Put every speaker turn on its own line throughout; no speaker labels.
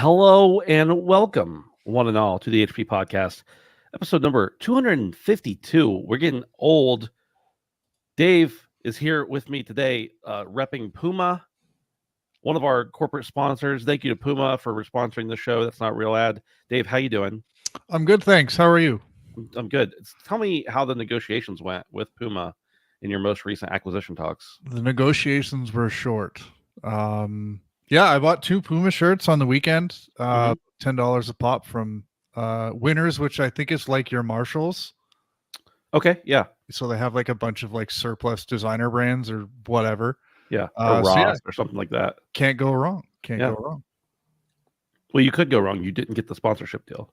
Hello and welcome, one and all, to the HP Podcast, episode number 252. We're getting old. Dave is here with me today, repping Puma, one of our corporate sponsors. Thank you to Puma for sponsoring the show. That's not a real ad. Dave, how you doing?
I'm good, thanks. How are you?
I'm good. Tell me how the negotiations went with Puma in your most recent acquisition talks.
The negotiations were short. Yeah, I bought 2 Puma shirts on the weekend, $10 a pop from Winners, which I think is like your Marshalls.
Okay, yeah.
So they have like a bunch of like surplus designer brands or whatever.
Yeah, or Ross or something like that.
Can't go wrong. Can't go wrong.
Well, you could go wrong. You didn't get the sponsorship deal.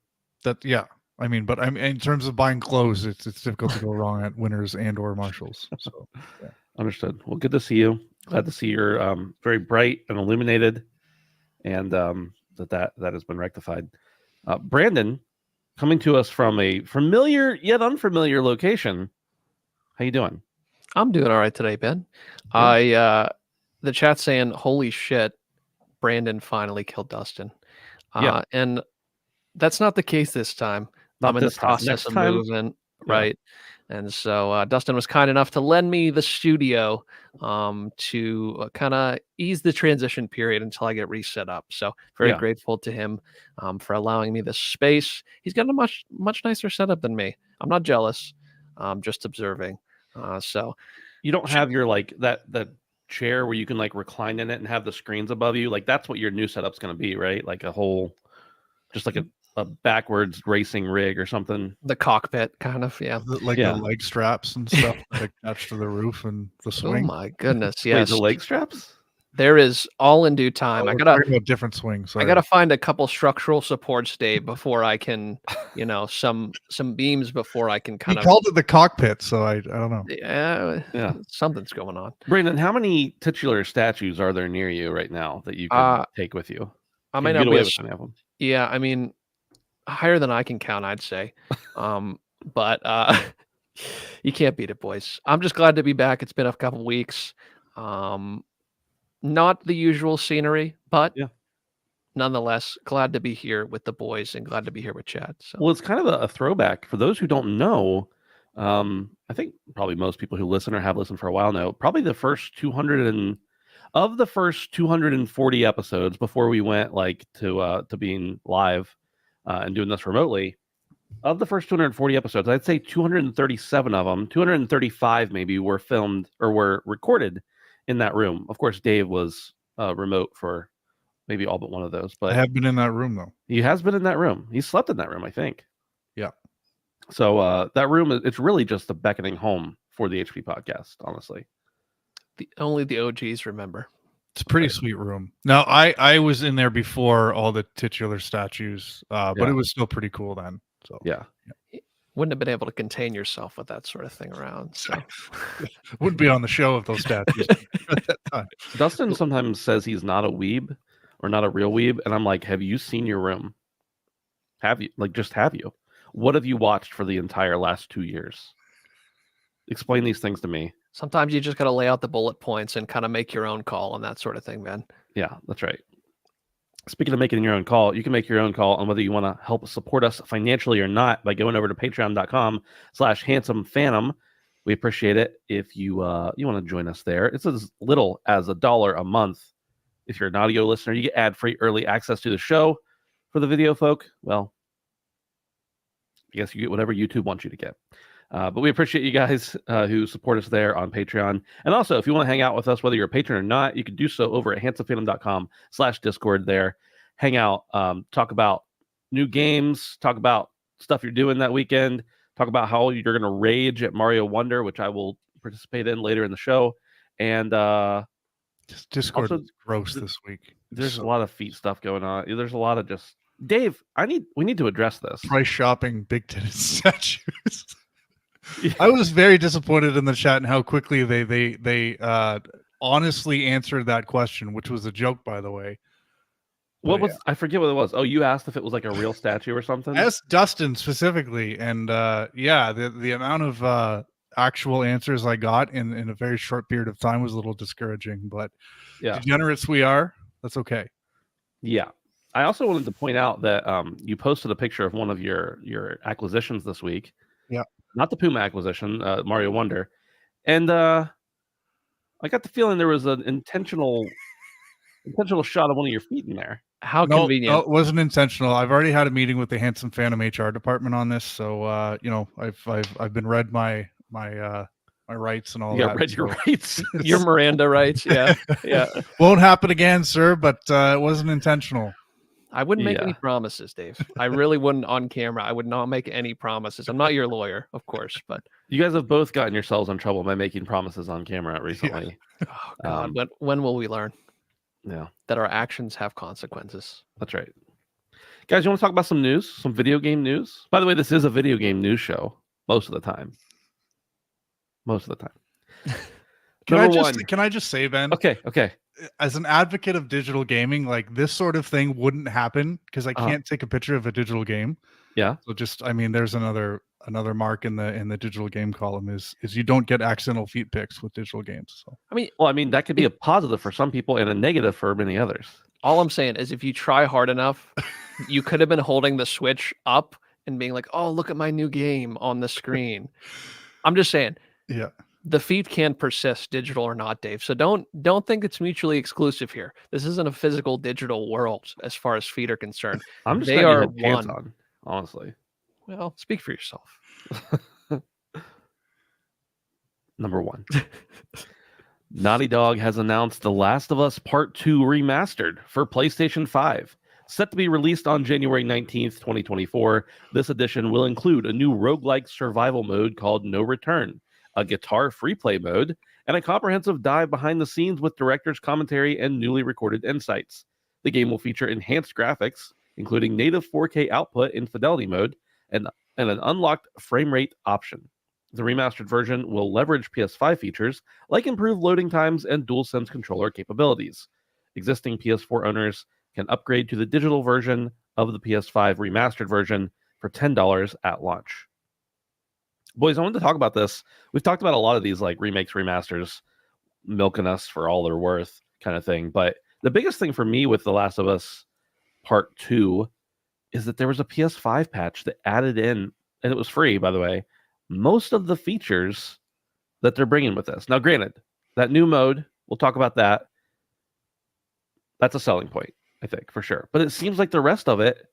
I mean, but in terms of buying clothes, it's difficult to go wrong at Winners and or Marshalls. So, yeah.
Understood. Well, good to see you. Glad to see you're very bright and illuminated, and that has been rectified. Brandon, coming to us from a familiar yet unfamiliar location. How you doing?
I'm doing all right today, Ben. Yeah. The chat's saying, "Holy shit, Brandon finally killed Dustin." And that's not the case this time. I'm in the process of moving, right? And so Dustin was kind enough to lend me the studio to kind of ease the transition period until I get reset up. So very grateful to him for allowing me this space. He's got a much nicer setup than me. I'm not jealous. I'm just observing. So
you don't have your like that chair where you can like recline in it and have the screens above you. Like that's what your new setup's going to be, right? Like a whole, just like a backwards racing rig or something.
The cockpit kind of,
the leg straps and stuff like attached to the roof and the swing.
Oh my goodness, yes.
Wait, the leg straps?
There is all in due time.
I gotta talking about different swings.
I gotta find a couple structural supports, Dave, before I can, some beams before I can kind of.
He called it the cockpit, so I don't know.
Yeah, something's going on.
Brandon, how many titular statues are there near you right now that you can take with you?
I might not be with any of them. Yeah, I mean, higher than I can count, I'd say. But you can't beat it, boys. I'm just glad to be back. It's been a couple weeks. Not the usual scenery, but nonetheless, glad to be here with the boys and glad to be here with Chad. So.
Well, it's kind of a throwback. For those who don't know, I think probably most people who listen or have listened for a while know, probably the first 240 episodes before we went like to being live and doing this remotely. Of the first 240 episodes, I'd say 237 of them, 235 maybe, were filmed or were recorded in that room. Of course, Dave was remote for maybe all but one of those. But
I have been in that room, though.
He has been in that room. He slept in that room, I think.
Yeah.
So that room, it's really just the beckoning home for the HP Podcast, honestly.
Only the OGs remember.
It's a pretty sweet room. Now, I was in there before all the titular statues, but it was still pretty cool then. So
yeah.
Wouldn't have been able to contain yourself with that sort of thing around. So
wouldn't be on the show of those statues at that time.
Dustin sometimes says he's not a weeb or not a real weeb, and I'm like, have you seen your room? Have you? Like, just have you? What have you watched for the entire last 2 years? Explain these things to me.
Sometimes you just got to lay out the bullet points and kind of make your own call on that sort of thing, man.
Yeah, that's right. Speaking of making your own call, you can make your own call on whether you want to help support us financially or not by going over to patreon.com/handsomephantom. We appreciate it if you want to join us there. It's as little as $1 a month. If you're an audio listener, you get ad-free early access to the show. For the video folk, well, I guess you get whatever YouTube wants you to get. But we appreciate you guys who support us there on Patreon. And also, if you want to hang out with us, whether you're a patron or not, you can do so over at handsomephantom.com/Discord there. Hang out, talk about new games, talk about stuff you're doing that weekend, talk about how you're going to rage at Mario Wonder, which I will participate in later in the show. And
Discord is gross this week.
There's a lot of feet stuff going on. There's a lot of just... Dave, we need to address this.
Price shopping big-titted statues. I was very disappointed in the chat and how quickly they honestly answered that question, which was a joke, by the way.
I forget what it was. Oh, you asked if it was like a real statue or something?
I asked Dustin specifically, and the amount of actual answers I got in a very short period of time was a little discouraging, but degenerates we are, that's okay.
Yeah. I also wanted to point out that you posted a picture of one of your acquisitions this week.
Yeah.
Not the Puma acquisition, Mario Wonder. And I got the feeling there was an intentional shot of one of your feet in there.
How
No,
convenient.
it wasn't intentional. I've already had a meeting with the Handsome Phantom HR department on this, so I've been read my rights and all
You
that.
got read your rights.
Your Miranda rights, yeah.
Won't happen again, sir, but it wasn't intentional.
I wouldn't make any promises, Dave. I really wouldn't on camera. I would not make any promises. I'm not your lawyer, of course, but
you guys have both gotten yourselves in trouble by making promises on camera recently.
Yeah. Oh God, when will we learn?
Yeah,
that our actions have consequences.
That's right. Guys, you want to talk about some news, some video game news? By the way, this is a video game news show most of the time.
Can I just say, Ben?
Okay.
As an advocate of digital gaming, like this sort of thing wouldn't happen because I can't take a picture of a digital game.
Yeah.
So there's another mark in the digital game column is you don't get accidental feet pics with digital games. So
I mean that could be a positive for some people and a negative for many others.
All I'm saying is if you try hard enough, you could have been holding the Switch up and being like, "Oh, look at my new game on the screen." I'm just saying.
Yeah.
The feet can persist, digital or not, Dave. So don't think it's mutually exclusive here. This isn't a physical digital world as far as feet are concerned.
I'm just
they are one.
On, honestly.
Well, speak for yourself.
Number 1. Naughty Dog has announced The Last of Us Part 2 Remastered for PlayStation 5. Set to be released on January 19th, 2024, this edition will include a new roguelike survival mode called No Return, a guitar free play mode, and a comprehensive dive behind the scenes with director's commentary and newly recorded insights. The game will feature enhanced graphics, including native 4K output in fidelity mode, and an unlocked frame rate option. The remastered version will leverage PS5 features like improved loading times and DualSense controller capabilities. Existing PS4 owners can upgrade to the digital version of the PS5 remastered version for $10 at launch. Boys, I wanted to talk about this. We've talked about a lot of these like remakes, remasters, milking us for all they're worth kind of thing. But the biggest thing for me with The Last of Us Part 2 is that there was a PS5 patch that added in, and it was free, by the way, most of the features that they're bringing with this. Now, granted, that new mode, we'll talk about that. That's a selling point, I think, for sure. But it seems like the rest of it,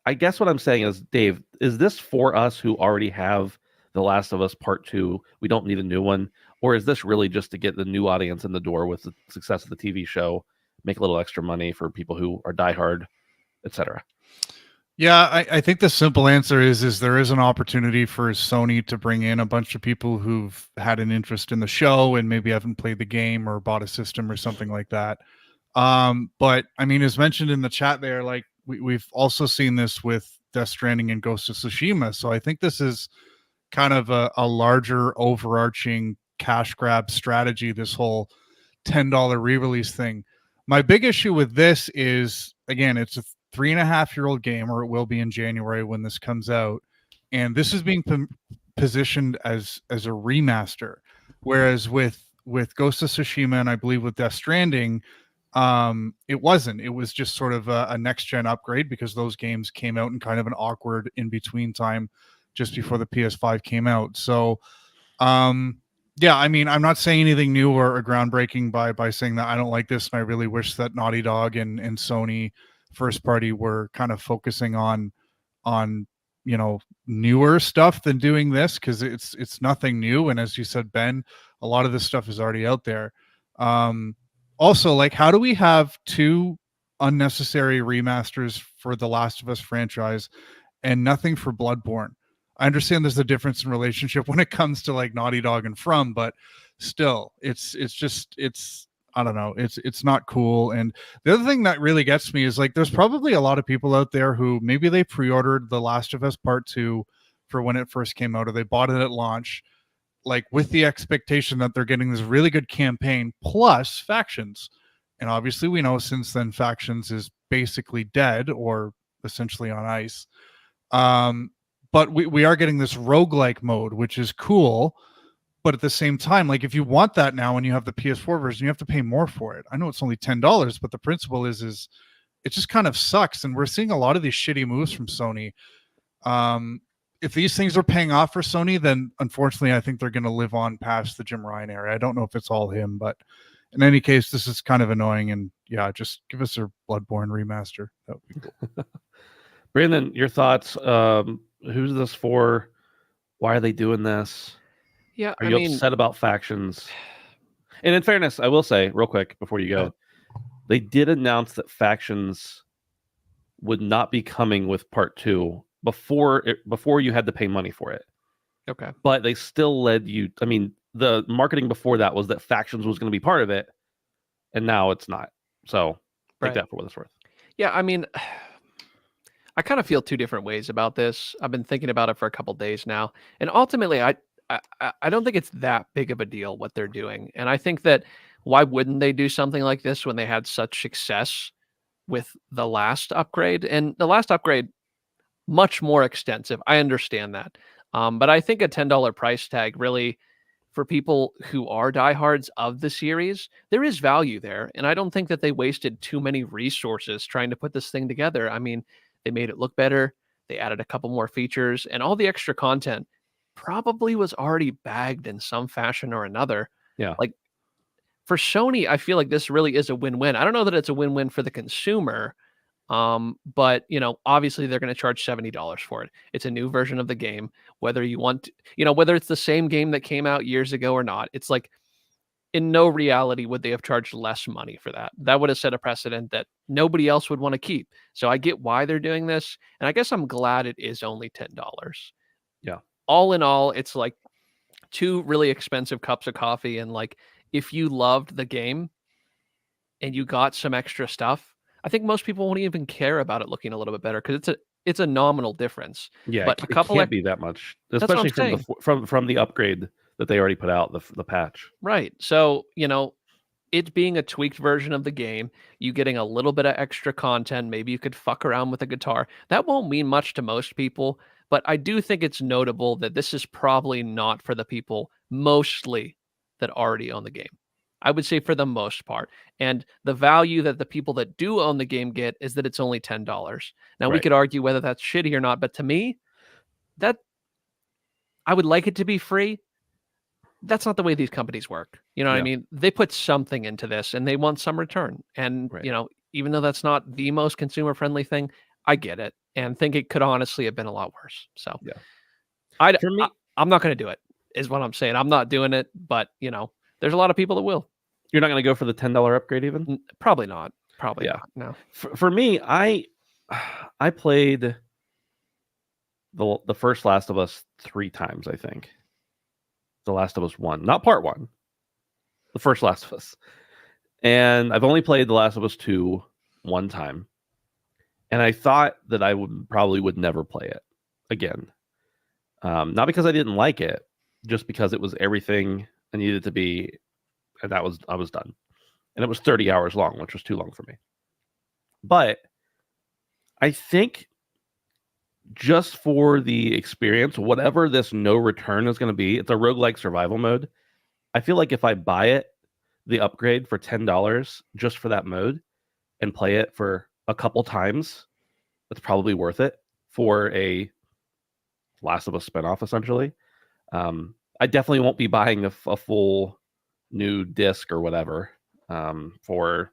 I guess what I'm saying is, Dave, is this for us who already have The Last of Us Part 2? We don't need a new one? Or is this really just to get the new audience in the door with the success of the TV show, make a little extra money for people who are diehard, etc.?
Yeah, I think the simple answer is there is an opportunity for Sony to bring in a bunch of people who've had an interest in the show and maybe haven't played the game or bought a system or something like that. But I mean, as mentioned in the chat there, like we've also seen this with Death Stranding and Ghost of Tsushima. So I think this is kind of a larger overarching cash grab strategy, this whole $10 re-release thing. My big issue with this is, again, it's a 3.5-year-old game, or it will be in January when this comes out, and this is being positioned as a remaster, whereas with Ghost of Tsushima and I believe with Death Stranding, it wasn't. It was just sort of a next gen upgrade because those games came out in kind of an awkward in between time just before the PS5 came out. So yeah, I mean, I'm not saying anything new or groundbreaking by saying that I don't like this, and I really wish that Naughty Dog and Sony first party were kind of focusing on newer stuff than doing this, because it's nothing new, and as you said, Ben, a lot of this stuff is already out there. Also, like, how do we have 2 unnecessary remasters for the Last of Us franchise and nothing for Bloodborne? I understand there's a difference in relationship when it comes to like Naughty Dog and From, but still, it's I don't know. It's not cool. And the other thing that really gets me is like, there's probably a lot of people out there who maybe they pre-ordered The Last of Us Part 2 for when it first came out, or they bought it at launch, like with the expectation that they're getting this really good campaign plus factions. And obviously we know since then factions is basically dead or essentially on ice. But we are getting this roguelike mode, which is cool. But at the same time, like if you want that now and you have the PS4 version, you have to pay more for it. I know it's only $10, but the principle is it just kind of sucks. And we're seeing a lot of these shitty moves from Sony. If these things are paying off for Sony, then unfortunately, I think they're going to live on past the Jim Ryan era. I don't know if it's all him, but in any case, this is kind of annoying. And yeah, just give us a Bloodborne remaster. That would be cool.
Brandon, your thoughts? Who's this for? Why are they doing this?
Yeah,
Are you upset about factions? And in fairness, I will say real quick before you go, they did announce that factions would not be coming with part 2 before you had to pay money for it.
Okay.
But they still led you. I mean, the marketing before that was that factions was going to be part of it, and now it's not. So take that for what it's worth.
Yeah, I mean, I kind of feel two different ways about this. I've been thinking about it for a couple days now, and ultimately, I don't think it's that big of a deal what they're doing. And I think that why wouldn't they do something like this when they had such success with the last upgrade? And the last upgrade, much more extensive. I understand that. But I think a $10 price tag really, for people who are diehards of the series, there is value there. And I don't think that they wasted too many resources trying to put this thing together. I mean, they made it look better. They added a couple more features, and all the extra content probably was already bagged in some fashion or another.
Yeah.
Like for Sony, I feel like this really is a win-win. I don't know that it's a win-win for the consumer. But obviously they're going to charge $70 for it. It's a new version of the game, whether you want, whether it's the same game that came out years ago or not. It's like, in no reality would they have charged less money for that. That would have set a precedent that nobody else would want to keep. So I get why they're doing this, and I guess I'm glad it is only $10.
Yeah.
All in all, it's like 2 really expensive cups of coffee, and like if you loved the game and you got some extra stuff, I think most people won't even care about it looking a little bit better because it's a nominal difference.
Yeah,
but
it can't be that much, especially from the upgrade that they already put out, the patch.
Right. So it being a tweaked version of the game, you getting a little bit of extra content. Maybe you could fuck around with a guitar. That won't mean much to most people, but I do think it's notable that this is probably not for the people mostly that already own the game. I would say for the most part. And the value that the people that do own the game get is that it's only $10. Now, we could argue whether that's shitty or not, but to me, that I would like it to be free. That's not the way these companies work. You know what I mean? They put something into this and they want some return. And, even though that's not the most consumer friendly thing, I get it and think it could honestly have been a lot worse. So I'm not going to do it is what I'm saying. I'm not doing it, but there's a lot of people that will.
You're not going to go for the $10 upgrade even?
Probably not. Probably not. No.
For me, I played the first Last of Us 3 times, I think. The Last of Us 1, not part 1. The first Last of Us. And I've only played The Last of Us 2 one time. And I thought that I would never play it again. Not because I didn't like it, just because it was everything I needed to be, and I was done. And it was 30 hours long, which was too long for me. But I think just for the experience, whatever this no return is going to be, it's a roguelike survival mode. I feel like if I buy it, the upgrade for $10 just for that mode, and play it for a couple times, it's probably worth it for a Last of Us spinoff, essentially. I definitely won't be buying a full new disc or whatever for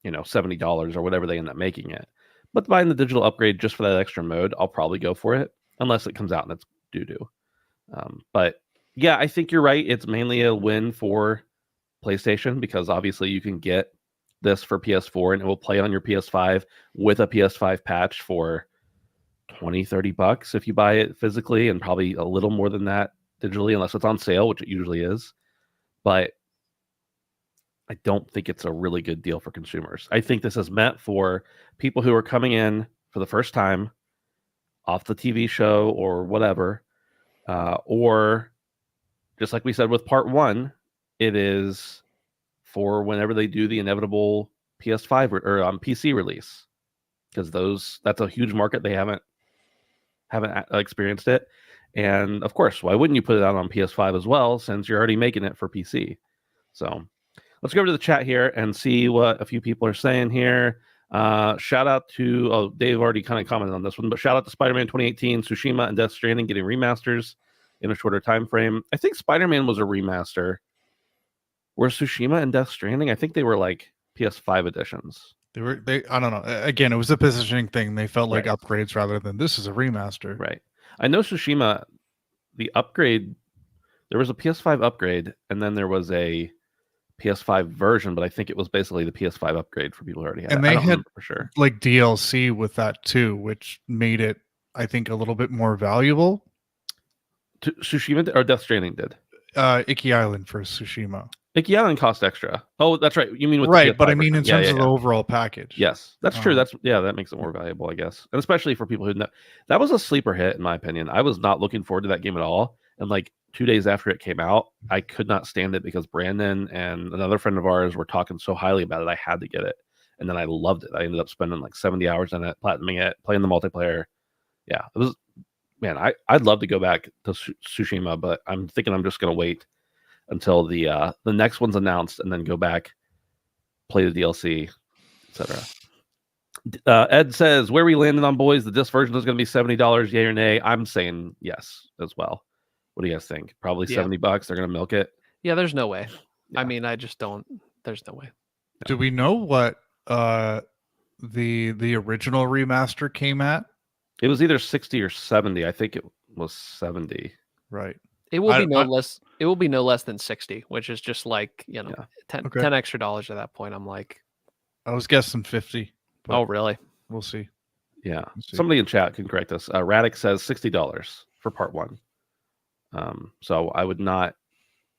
$70 or whatever they end up making it. But buying the digital upgrade just for that extra mode, I'll probably go for it unless it comes out and it's doo-doo. But yeah, I think you're right. It's mainly a win for PlayStation because obviously you can get this for PS4 and it will play on your PS5 with a PS5 patch for $20-$30 if you buy it physically, and probably a little more than that digitally unless it's on sale, which it usually is. But I don't think it's a really good deal for consumers. I think this is meant for people who are coming in for the first time off the TV show or whatever, or just like we said with part 1, it is for whenever they do the inevitable PS5 or PC release, because that's a huge market. They haven't experienced it. And of course, why wouldn't you put it out on PS5 as well, since you're already making it for PC? So let's go over to the chat here and see what a few people are saying here. Shout out to Dave already kind of commented on this one, but shout out to Spider-Man 2018, Tsushima, and Death Stranding getting remasters in a shorter time frame. I think Spider-Man was a remaster. Were Tsushima and Death Stranding? I think they were like PS5 editions.
They I don't know. Again, it was a positioning thing. They felt like upgrades rather than this is a remaster.
Right. I know Tsushima, the upgrade, there was a PS5 upgrade, and then there was a PS5 version, but I think it was basically the PS5 upgrade for people who already had it.
And they had
for sure
like DLC with that too, which made it, I think, a little bit more valuable.
Tsushima or Death Stranding did?
Icky Island for Tsushima.
Icky Island cost extra. Oh, that's right. You mean with
right?
The
but I mean in terms of the overall package.
Yes, that's true. That makes it more valuable, I guess, and especially for people who know. That was a sleeper hit, in my opinion. I was not looking forward to that game at all, and like 2 days after it came out, I could not stand it because Brandon and another friend of ours were talking so highly about it. I had to get it, and then I loved it. I ended up spending like 70 hours on it, platinuming it, playing the multiplayer. Yeah, it was. Man, I'd love to go back to Tsushima, but I'm thinking I'm just gonna wait until the next one's announced and then go back, play the DLC, etc. Ed says, where we landed on, boys, the disc version is going to be $70, yay or nay? I'm saying yes as well. What do you guys think? Probably $70. They're going to milk it.
Yeah, there's no way. Yeah. I mean, I just don't. There's no way.
Do we know what the original remaster came at?
It was either 60 or 70. I think it was 70.
Right.
It will be no less. It will be no less than 60, which is just like 10 extra dollars at that point. I'm like,
I was guessing 50.
Oh, really?
We'll see.
Yeah. Somebody in chat can correct us. Radic says $60 for part 1. So I would not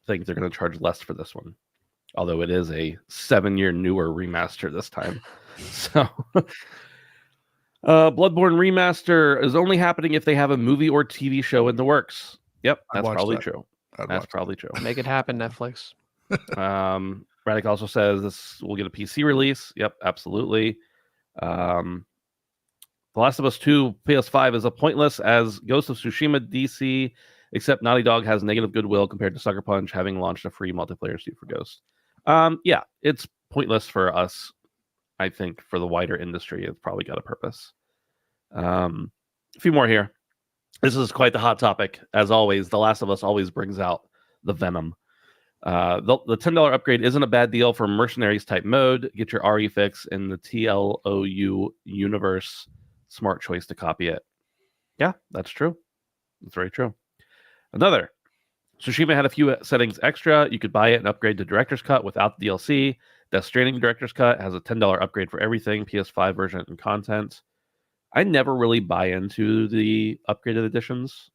think they're going to charge less for this one, although it is a 7-year newer remaster this time. So Bloodborne Remaster is only happening if they have a movie or TV show in the works. Yep, that's probably true. That's probably true.
Make it happen, Netflix.
Radic also says this will get a PC release. Yep, absolutely. The Last of Us 2 PS5 is a pointless as Ghost of Tsushima DC, except Naughty Dog has negative goodwill compared to Sucker Punch having launched a free multiplayer suit for Ghost. Yeah, it's pointless for us. I think for the wider industry, it's probably got a purpose. A few more here. This is quite the hot topic. As always, The Last of Us always brings out the venom. The $10 upgrade isn't a bad deal for Mercenaries type mode. Get your RE fix in the TLoU universe. Smart choice to copy it. Yeah, that's true. That's very true. Another. Tsushima had a few settings extra. You could buy it and upgrade to Director's Cut without the DLC. Death Stranding Director's Cut has a $10 upgrade for everything, PS5 version and content. I never really buy into the upgraded editions.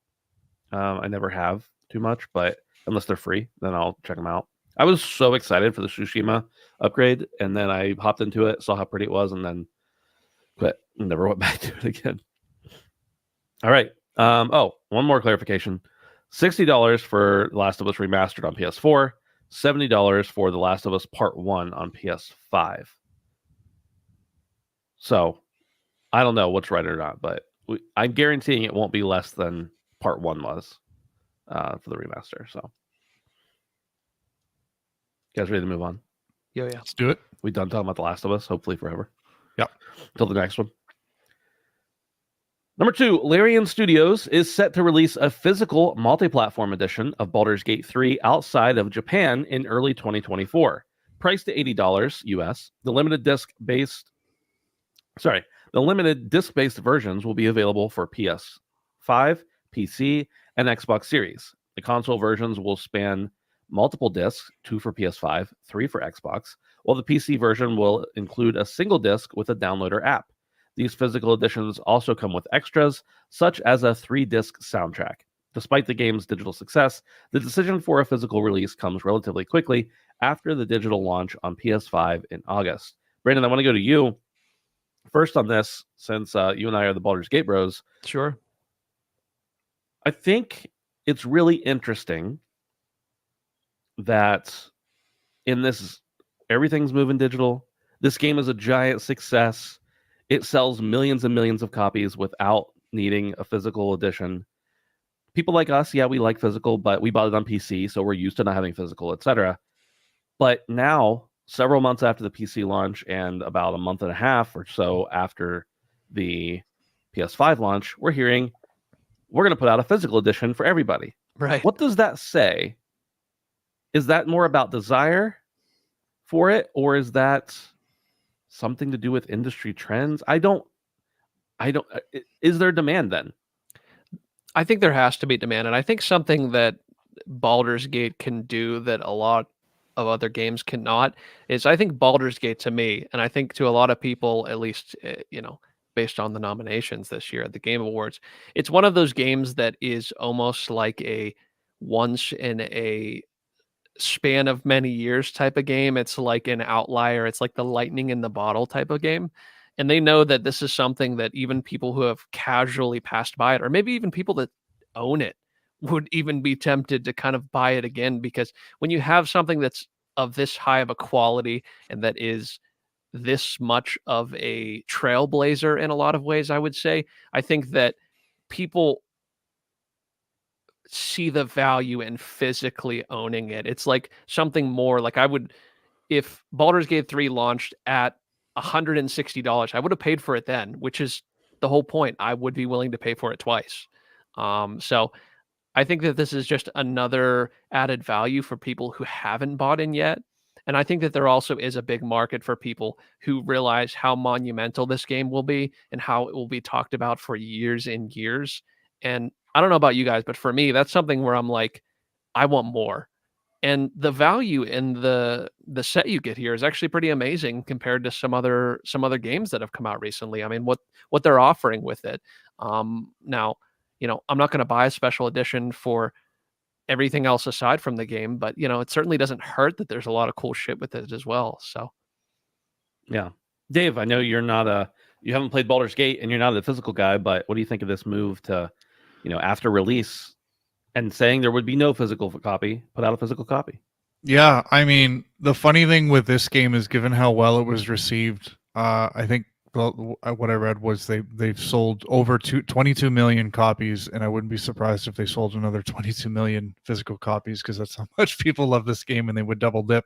I never have too much, but unless they're free, then I'll check them out. I was so excited for the Tsushima upgrade, and then I hopped into it, saw how pretty it was, and then quit. Never went back to it again. All right. One more clarification. $60 for The Last of Us Remastered on PS4. $70 for The Last of Us Part 1 on PS5. So, I don't know what's right or not, but I'm guaranteeing it won't be less than Part 1 was for the remaster. So, you guys ready to move on?
Yeah.
Let's do it.
We done talking about The Last of Us, hopefully forever.
Yep.
Until the next one. Number 2, Larian Studios is set to release a physical multi-platform edition of Baldur's Gate 3 outside of Japan in early 2024. Priced to $80 US, the limited disc-based versions will be available for PS5, PC, and Xbox Series. The console versions will span multiple discs, 2 for PS5, 3 for Xbox, while the PC version will include a single disc with a downloader app. These physical editions also come with extras, such as a 3-disc soundtrack. Despite the game's digital success, the decision for a physical release comes relatively quickly after the digital launch on PS5 in August. Brandon, I want to go to you first on this, since you and I are the Baldur's Gate bros.
Sure.
I think it's really interesting that in this, everything's moving digital. This game is a giant success. It sells millions and millions of copies without needing a physical edition. people like us, yeah, we like physical, but we bought it on PC, so we're used to not having physical, etc. But now, several months after the PC launch and about a month and a half or so after the PS5 launch, we're hearing we're going to put out a physical edition for everybody.
Right.
What does that say? Is that more about desire for it, or is that something to do with industry trends? I don't. Is there demand then?
I think there has to be demand, and I think something that Baldur's Gate can do that a lot of other games cannot is, I think Baldur's Gate, to me, and I think to a lot of people, at least, based on the nominations this year at the Game Awards, it's one of those games that is almost like a once in a span of many years type of game. It's like an outlier. It's like the lightning in the bottle type of game. And they know that this is something that even people who have casually passed by it, or maybe even people that own it, would even be tempted to kind of buy it again. Because when you have something that's of this high of a quality and that is this much of a trailblazer in a lot of ways, I would say, I think that people see the value in physically owning it. It's like something more. Like, if Baldur's Gate 3 launched at $160, I would have paid for it then, which is the whole point. I would be willing to pay for it twice. So I think that this is just another added value for people who haven't bought in yet. And I think that there also is a big market for people who realize how monumental this game will be and how it will be talked about for years and years. And I don't know about you guys, but for me, that's something where I'm like, I want more. And the value in the set you get here is actually pretty amazing compared to some other games that have come out recently. I mean, what they're offering with it. Now, I'm not going to buy a special edition for everything else aside from the game, but it certainly doesn't hurt that there's a lot of cool shit with it as well. So,
yeah, Dave, I know you haven't played Baldur's Gate and you're not a physical guy, but what do you think of this move to, after release and saying there would be no physical copy, put out a physical copy?
Yeah, I mean, the funny thing with this game is, given how well it was received, I think what I read was they've sold over 22 million copies, and I wouldn't be surprised if they sold another 22 million physical copies, because that's how much people love this game, and they would double dip.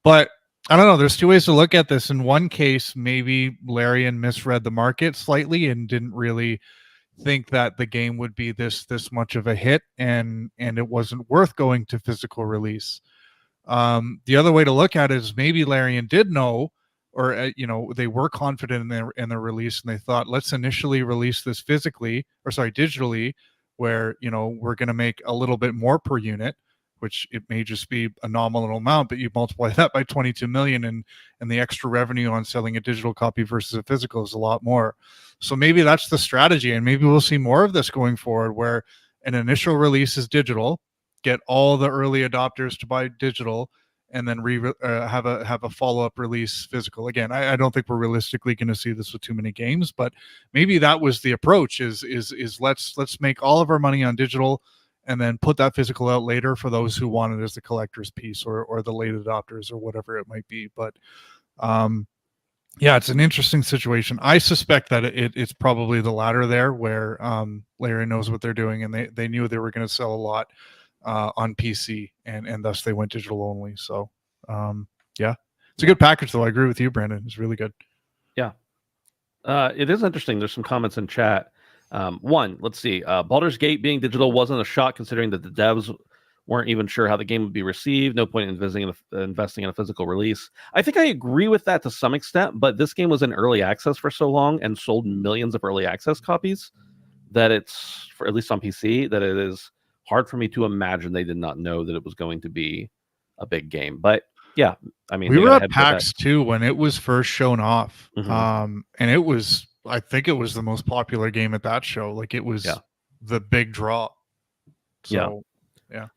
But I don't know. There's two ways to look at this. In one case, maybe Larian misread the market slightly and didn't really think that the game would be this much of a hit, and it wasn't worth going to physical release. The other way to look at it is maybe Larian did know, or they were confident in their release, and they thought, let's initially release this digitally, where we're going to make a little bit more per unit, which it may just be a nominal amount, but you multiply that by 22 million, and the extra revenue on selling a digital copy versus a physical is a lot more. So maybe that's the strategy, and maybe we'll see more of this going forward, where an initial release is digital, get all the early adopters to buy digital, and then have a follow-up release physical. Again, I don't think we're realistically going to see this with too many games, but maybe that was the approach, is let's make all of our money on digital and then put that physical out later for those who want it as the collector's piece, or the late adopters, or whatever it might be. But yeah, it's an interesting situation. I suspect that it's probably the latter there, where Larry knows what they're doing, and they knew they were going to sell a lot on PC, and thus they went digital only. So yeah, it's a good package, though. I agree with you, Brandon. It's really good.
Yeah, it is interesting. There's some comments in chat. One, let's see. Baldur's Gate being digital wasn't a shock, considering that the devs weren't even sure how the game would be received. No point in investing in a physical release. I think I agree with that to some extent, but this game was in early access for so long and sold millions of early access copies that it's, for at least on PC, that it is hard for me to imagine they did not know that it was going to be a big game. But yeah, I mean,
we were at PAX too when it was first shown off. And it was, I think it was the most popular game at that show. Like, it was the big draw. So, yeah.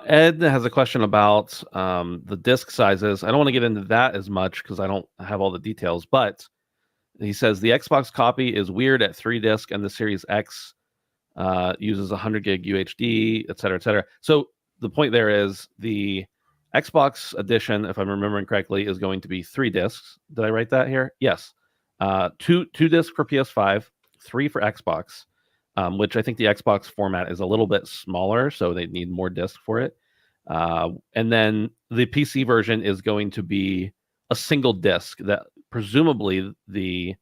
Ed has a question about the disc sizes. I don't want to get into that as much because I don't have all the details, but he says the Xbox copy is weird at 3 disc, and the Series X uses 100 gig UHD, et cetera, et cetera. So the point there is the Xbox edition, if I'm remembering correctly, is going to be 3 discs. Did I write that here? Yes. 2 discs for PS5, 3 for Xbox. which I think the Xbox format is a little bit smaller, so they need more disk for it. And then the PC version is going to be a single disk that presumably the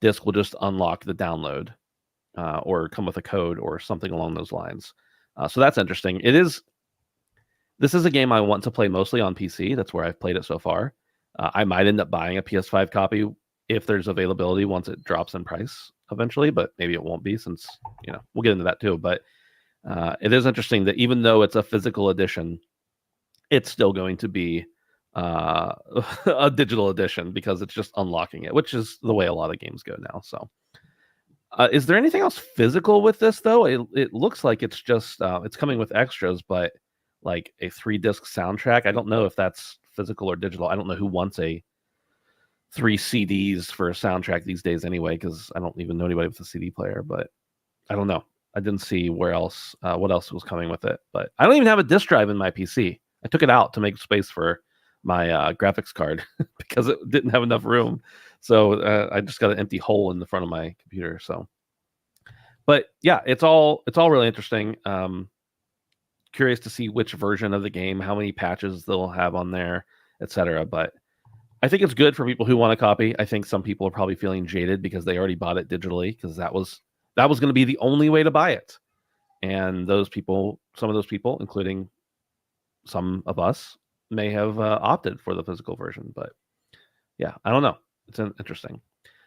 disk will just unlock the download or come with a code or something along those lines. So that's interesting. This is a game I want to play mostly on PC. That's where I've played it so far. I might end up buying a PS5 copy if there's availability once it drops in price eventually, but maybe it won't be since, we'll get into that too. But it is interesting that even though it's a physical edition, it's still going to be a digital edition because it's just unlocking it, which is the way a lot of games go now. So is there anything else physical with this though? It looks like it's just it's coming with extras, but like a 3-disc soundtrack. I don't know if that's physical or digital. I don't know who wants 3 CDs for a soundtrack these days anyway, because I don't even know anybody with a CD player, but I don't know. I didn't see what else was coming with it, but I don't even have a disk drive in my PC. I took it out to make space for my graphics card because it didn't have enough room. So I just got an empty hole in the front of my computer. So, but yeah, it's all really interesting. Curious to see which version of the game, how many patches they'll have on there, etc. But I think it's good for people who want a copy. I think some people are probably feeling jaded because they already bought it digitally because that was going to be the only way to buy it. And some of those people, including some of us, may have opted for the physical version. But yeah, I don't know. It's interesting.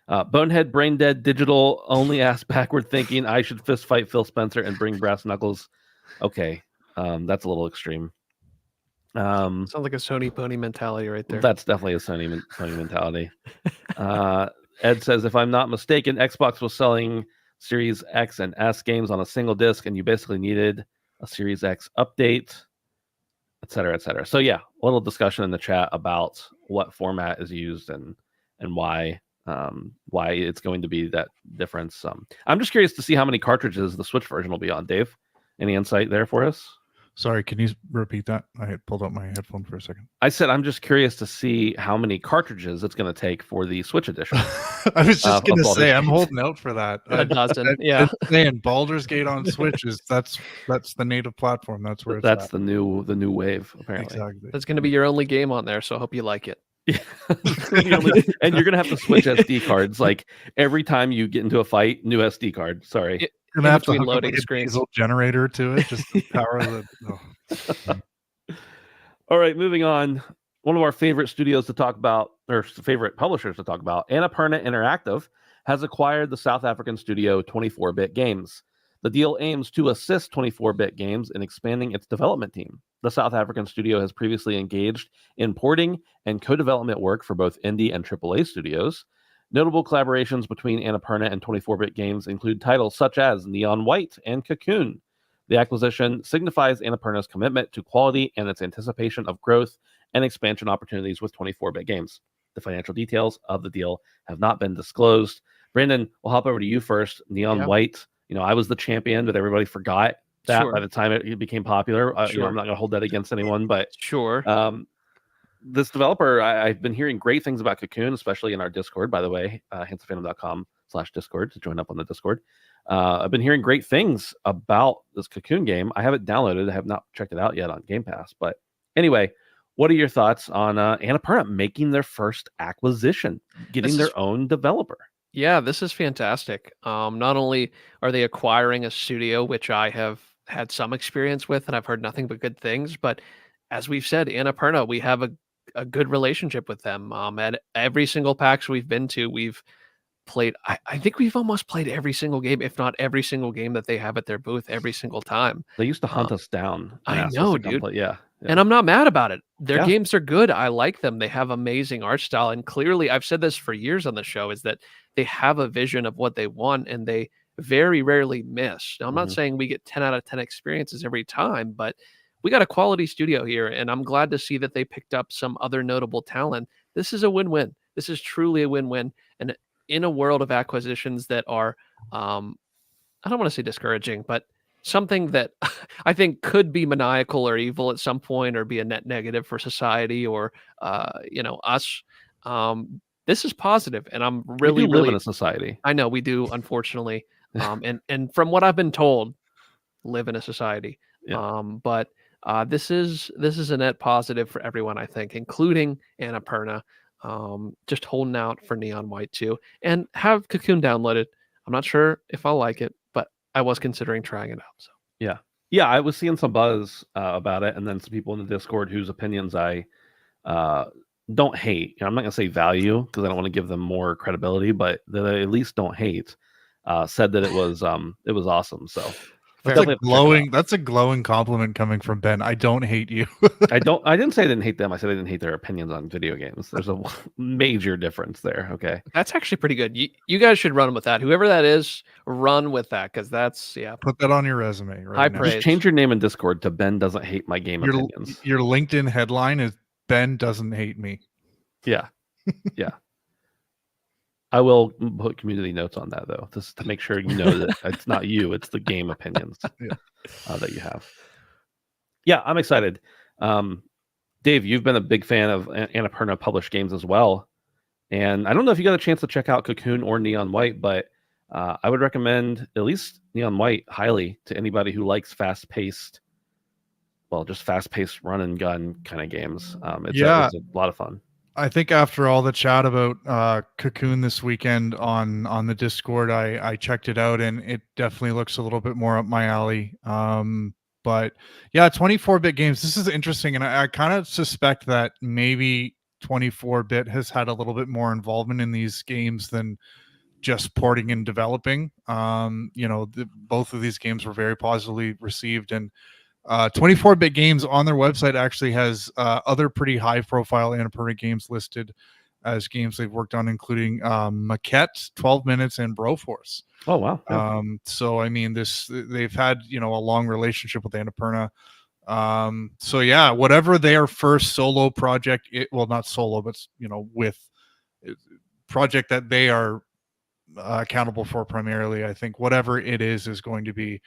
Bonehead Brain Dead Digital only asked backward thinking. I should fist fight Phil Spencer and bring brass knuckles. Okay. That's a little extreme.
Sounds like a Sony pony mentality right there.
That's definitely a Sony mentality. Ed says, if I'm not mistaken, Xbox was selling Series X and S games on a single disc, and you basically needed a Series X update, et cetera, et cetera. So yeah, a little discussion in the chat about what format is used and why it's going to be that difference. I'm just curious to see how many cartridges the Switch version will be on. Dave, any insight there for us?
Sorry, can you repeat that? I had pulled up my headphone for a second.
I said I'm just curious to see how many cartridges it's going to take for the Switch edition.
I was just going to say, I'm holding out for that.
A dozen, yeah.
Saying Baldur's Gate on Switch that's the native platform. That's where it's at.
The new wave, apparently.
Exactly.
That's going to be your only game on there, so I hope you like it.
Yeah. And you're going to have to switch SD cards. Like every time you get into a fight, new SD card. Sorry.
You're gonna have to hook up like a diesel generator to it just to power the. Oh.
All right, moving on. One of our favorite studios to talk about, or favorite publishers to talk about, Annapurna Interactive, has acquired the South African studio 24-Bit Games. The deal aims to assist 24-Bit Games in expanding its development team. The South African studio has previously engaged in porting and co-development work for both indie and AAA studios. Notable collaborations between Annapurna and 24-Bit Games include titles such as Neon White and Cocoon. The acquisition signifies Annapurna's commitment to quality and its anticipation of growth and expansion opportunities with 24-Bit Games. The financial details of the deal have not been disclosed. Brandon, we'll hop over to you first. Neon White, I was the champion, but everybody forgot that by the time it became popular. I'm not going to hold that against anyone, but this developer, I've been hearing great things about Cocoon, especially in our Discord, by the way, handsofphantom.com/Discord to join up on the Discord. I've been hearing great things about this Cocoon game. I haven't downloaded. I have not checked it out yet on Game Pass. But anyway, what are your thoughts on Annapurna making their first acquisition, getting their own developer?
Yeah, this is fantastic. Not only are they acquiring a studio, which I have had some experience with, and I've heard nothing but good things, but as we've said, Annapurna, we have a good relationship with them. At every single PAX we've been to, we've played, I think we've almost played every single game, if not every single game that they have at their booth every single time.
They used to hunt us down.
I know, dude.
Yeah.
And I'm not mad about it. Their games are good. I like them. They have amazing art style. And clearly, I've said this for years on the show, is that they have a vision of what they want and they very rarely miss. Now, I'm not saying we get 10 out of 10 experiences every time, but we got a quality studio here, and I'm glad to see that they picked up some other notable talent. This is a win-win. This is truly a win-win. And in a world of acquisitions that are, I don't want to say discouraging, but something that I think could be maniacal or evil at some point or be a net negative for society or, us. This is positive, and I'm really
live in a society.
I know we do, unfortunately. And from what I've been told, live in a society.
Yeah.
But this is a net positive for everyone, I think, including Annapurna. Just holding out for Neon White 2, and have Cocoon downloaded. I'm not sure if I'll like it, but I was considering trying it out. So
yeah, I was seeing some buzz about it, and then some people in the Discord whose opinions I don't hate. I'm not gonna say value because I don't want to give them more credibility, but that I at least don't hate. Said that it was awesome. So
That's a glowing compliment coming from Ben. I don't hate you.
I didn't say I didn't hate them. I said I didn't hate their opinions on video games. There's a major difference there. Okay.
That's actually pretty good. You guys should run with that. Whoever that is, run with that, because that's
Put that on your resume right
high
now.
praise.
Just change your name in Discord to Ben doesn't hate my game opinions.
Your LinkedIn headline is Ben doesn't hate me.
Yeah. Yeah. I will put community notes on that, though, just to make sure you know that it's not you, it's the game opinions that you have. Yeah, I'm excited. Dave, you've been a big fan of Annapurna published games as well. And I don't know if you got a chance to check out Cocoon or Neon White, but I would recommend at least Neon White highly to anybody who likes fast-paced run and gun kind of games. It's a lot of fun.
I think after all the chat about Cocoon this weekend on the Discord, I checked it out, and it definitely looks a little bit more up my alley. But yeah, 24-bit games. This is interesting, and I kind of suspect that maybe 24-bit has had a little bit more involvement in these games than just porting and developing. Both of these games were very positively received, and 24-bit games on their website actually has other pretty high-profile Annapurna games listed as games they've worked on, including Maquette, 12 Minutes, and Broforce.
Oh wow!
Yeah. So I mean, they've had a long relationship with Annapurna. So yeah, whatever their first solo project, not solo, but with project that they are accountable for primarily, I think whatever it is going to be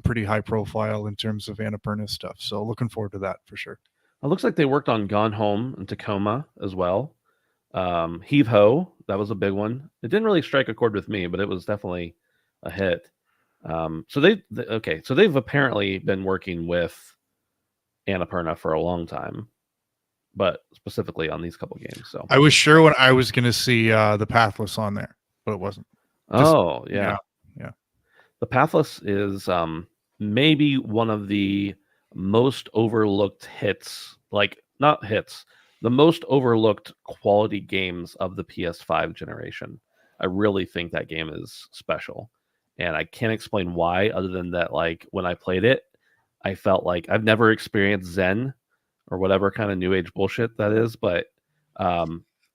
pretty high profile in terms of Annapurna stuff. So looking forward to that for sure.
It looks like they worked on Gone Home and Tacoma as well. Heave Ho, that was a big one. It didn't really strike a chord with me, but it was definitely a hit. So they've apparently been working with Annapurna for a long time, but specifically on these couple games. So
I was sure when I was going to see the Pathless on there, but it wasn't.
Yeah. The Pathless is maybe one of the most overlooked hits, the most overlooked quality games of the PS5 generation. I really think that game is special, and I can't explain why, other than that, when I played it, I felt like I've never experienced Zen or whatever kind of new age bullshit that is, but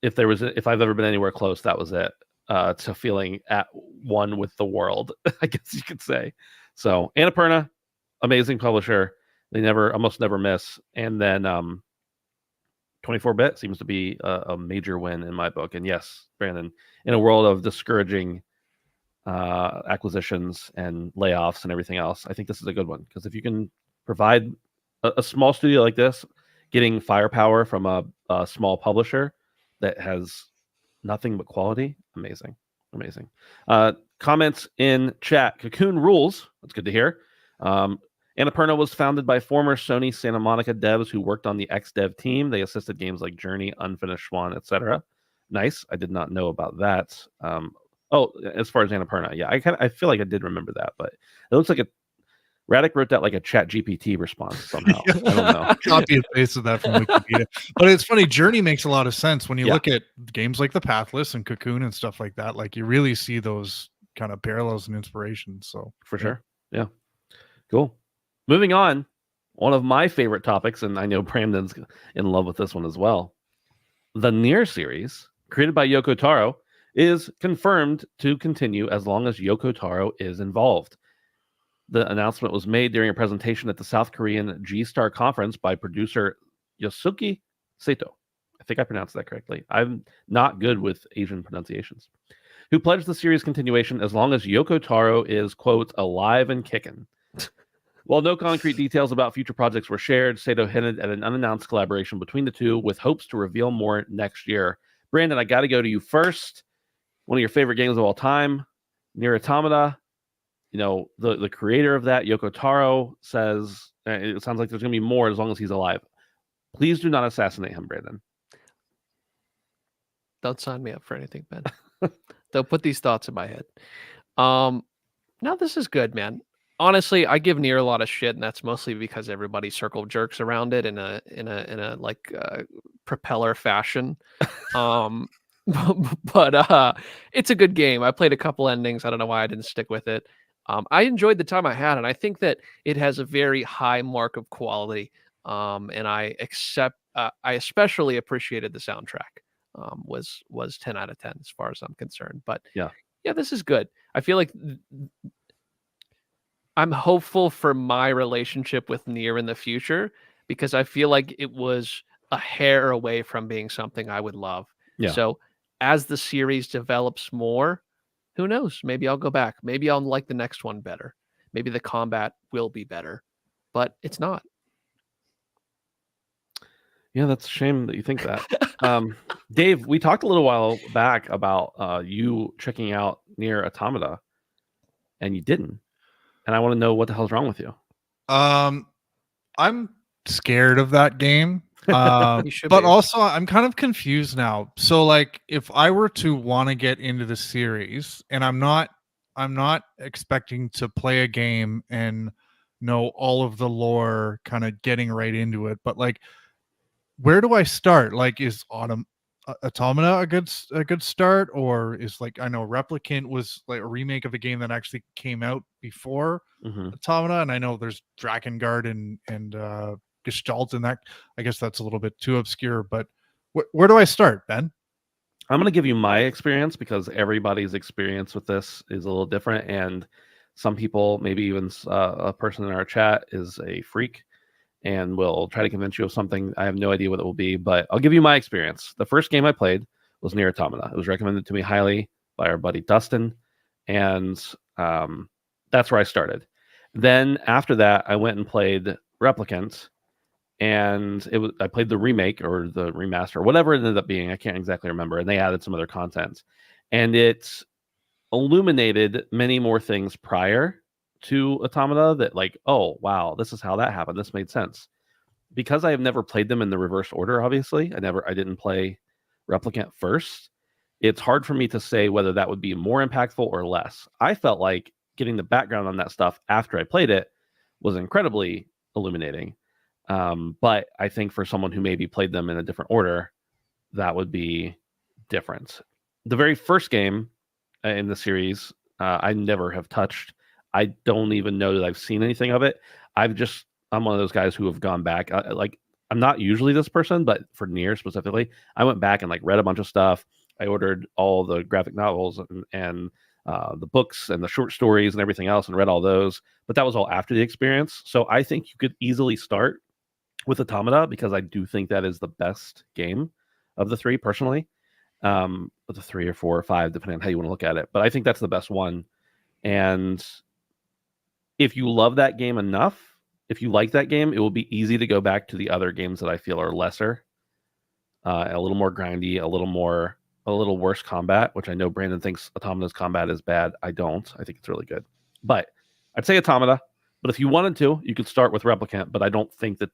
if I've ever been anywhere close, that was it. To feeling at one with the world, I guess you could say. So Annapurna, amazing publisher. They almost never miss. And then 24-bit seems to be a major win in my book. And yes, Brandon, in a world of discouraging acquisitions and layoffs and everything else, I think this is a good one, because if you can provide a small studio like this, getting firepower from a small publisher that has nothing but quality, amazing. Comments in chat. Cocoon rules. That's good to hear. Annapurna was founded by former Sony Santa Monica devs who worked on the XDev team. They assisted games like Journey, Unfinished Swan, etc. Nice. I did not know about that. As far as Annapurna, yeah, I feel like I did remember that, but it looks like Radic wrote that like a Chat GPT response somehow. I don't know.
Copy and pasted that from Wikipedia. But it's funny, Journey makes a lot of sense when you look at games like the Pathless and Cocoon and stuff like that. Like, you really see those kind of parallels and inspirations. So
for sure. Yeah. Cool. Moving on. One of my favorite topics, and I know Brandon's in love with this one as well. The NieR series, created by Yoko Taro, is confirmed to continue as long as Yoko Taro is involved. The announcement was made during a presentation at the South Korean G-Star conference by producer Yosuke Sato. I think I pronounced that correctly. I'm not good with Asian pronunciations. Who pledged the series continuation as long as Yoko Taro is, quote, alive and kicking. While no concrete details about future projects were shared, Sato hinted at an unannounced collaboration between the two with hopes to reveal more next year. Brandon, I got to go to you first. One of your favorite games of all time, NieR Automata. the creator of that, Yoko Taro, says it sounds like there's going to be more as long as he's alive. Please do not assassinate him, Brandon.
Don't sign me up for anything, Ben. They'll put these thoughts in my head. Now this is good, man. Honestly, I give NieR a lot of shit, and that's mostly because everybody circle jerks around it in a like propeller fashion. But it's a good game. I played a couple endings. I don't know why I didn't stick with it. I enjoyed the time I had, and I think that it has a very high mark of quality. And I especially appreciated the soundtrack. Was 10 out of 10 as far as I'm concerned. But yeah, this is good. I feel like I'm hopeful for my relationship with NieR in the future, because I feel like it was a hair away from being something I would love.
Yeah.
So as the series develops more, who knows? Maybe I'll go back. Maybe I'll like the next one better. Maybe the combat will be better, but it's not.
Yeah, that's a shame that you think that. Dave, we talked a little while back about you checking out NieR Automata, and you didn't. And I want to know what the hell's wrong with you.
I'm scared of that game. But also I'm kind of confused now. So like, if I were to want to get into the series, and I'm not expecting to play a game and know all of the lore, kind of getting right into it, but like, where do I start? Like, is Automata a good start, or is, like, I know Replicant was like a remake of a game that actually came out before Automata, and I know there's Drakengard and Gestalt, and that, I guess that's a little bit too obscure, but where do I start, Ben?
I'm going to give you my experience, because everybody's experience with this is a little different, and some people, maybe even a person in our chat, is a freak and will try to convince you of something. I have no idea what it will be, but I'll give you my experience. The first game I played was NieR Automata. It was recommended to me highly by our buddy Dustin, and that's where I started. Then after that, I went and played Replicant, and I played the remake or the remaster, whatever it ended up being. I can't exactly remember. And they added some other content, and it illuminated many more things prior to Automata that, like, oh wow, this is how that happened. This made sense. Because I have never played them in the reverse order, obviously. I didn't play Replicant first. It's hard for me to say whether that would be more impactful or less. I felt like getting the background on that stuff after I played it was incredibly illuminating. But I think for someone who maybe played them in a different order, that would be different. The very first game in the series, I never have touched. I don't even know that I've seen anything of it. I'm one of those guys who have gone back. I'm not usually this person, but for NieR specifically, I went back and like read a bunch of stuff. I ordered all the graphic novels and the books and the short stories and everything else, and read all those. But that was all after the experience. So I think you could easily start with Automata, because I do think that is the best game of the three, personally. The 3 or 4 or 5, depending on how you want to look at it. But I think that's the best one. And if you love that game enough, if you like that game, it will be easy to go back to the other games that I feel are lesser, a little more grindy, a little worse combat, which I know Brandon thinks Automata's combat is bad. I don't. I think it's really good. But I'd say Automata. But if you wanted to, you could start with Replicant. But I don't think that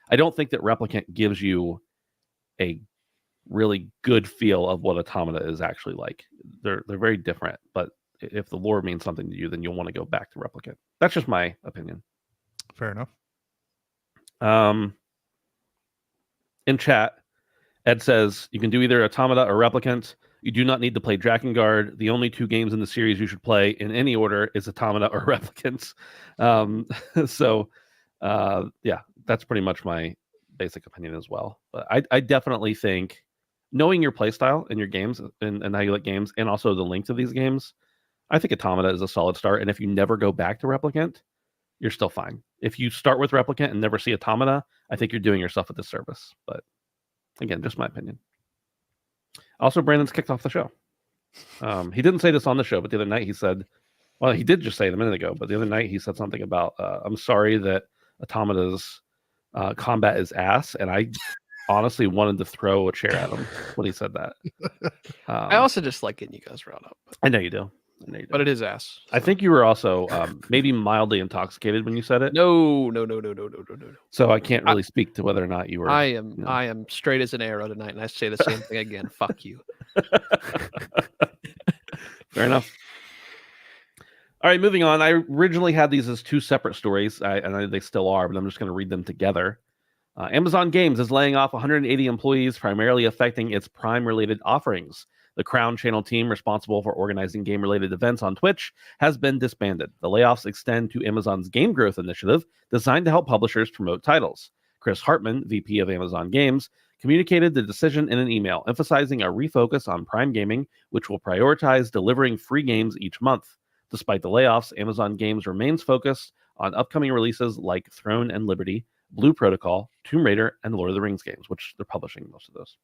Replicant gives you a really good feel of what Automata is actually like. They're very different, but if the lore means something to you, then you'll want to go back to Replicant. That's just my opinion.
Fair enough.
In chat, Ed says you can do either Automata or Replicant. You do not need to play Drakengard. The only 2 games in the series you should play in any order is Automata or Replicant. Yeah, that's pretty much my basic opinion as well. But I definitely think, knowing your playstyle and your games and how you like games, and also the length of these games, I think Automata is a solid start. And if you never go back to Replicant, you're still fine. If you start with Replicant and never see Automata, I think you're doing yourself a disservice. But again, just my opinion. Also, Brandon's kicked off the show. He didn't say this on the show, but the other night he said, well, he did just say it a minute ago, but the other night he said something about, I'm sorry that Automata's combat is ass. And I honestly wanted to throw a chair at him when he said that.
I also just like getting you guys riled up.
I know you do.
But it is ass.
I think you were also maybe mildly intoxicated when you said it.
No.
So I can't really speak to whether or not you were.
I am straight as an arrow tonight, and I say the same thing again. Fuck you.
Fair enough. All right, moving on. I originally had these as two separate stories, and they still are, but I'm just going to read them together. Amazon Games is laying off 180 employees, primarily affecting its Prime-related offerings. The Crown Channel team responsible for organizing game-related events on Twitch has been disbanded. The layoffs extend to Amazon's Game Growth Initiative, designed to help publishers promote titles. Chris Hartman, VP of Amazon Games, communicated the decision in an email, emphasizing a refocus on Prime Gaming, which will prioritize delivering free games each month. Despite the layoffs, Amazon Games remains focused on upcoming releases like Throne and Liberty, Blue Protocol, Tomb Raider, and Lord of the Rings games, which they're publishing most of those.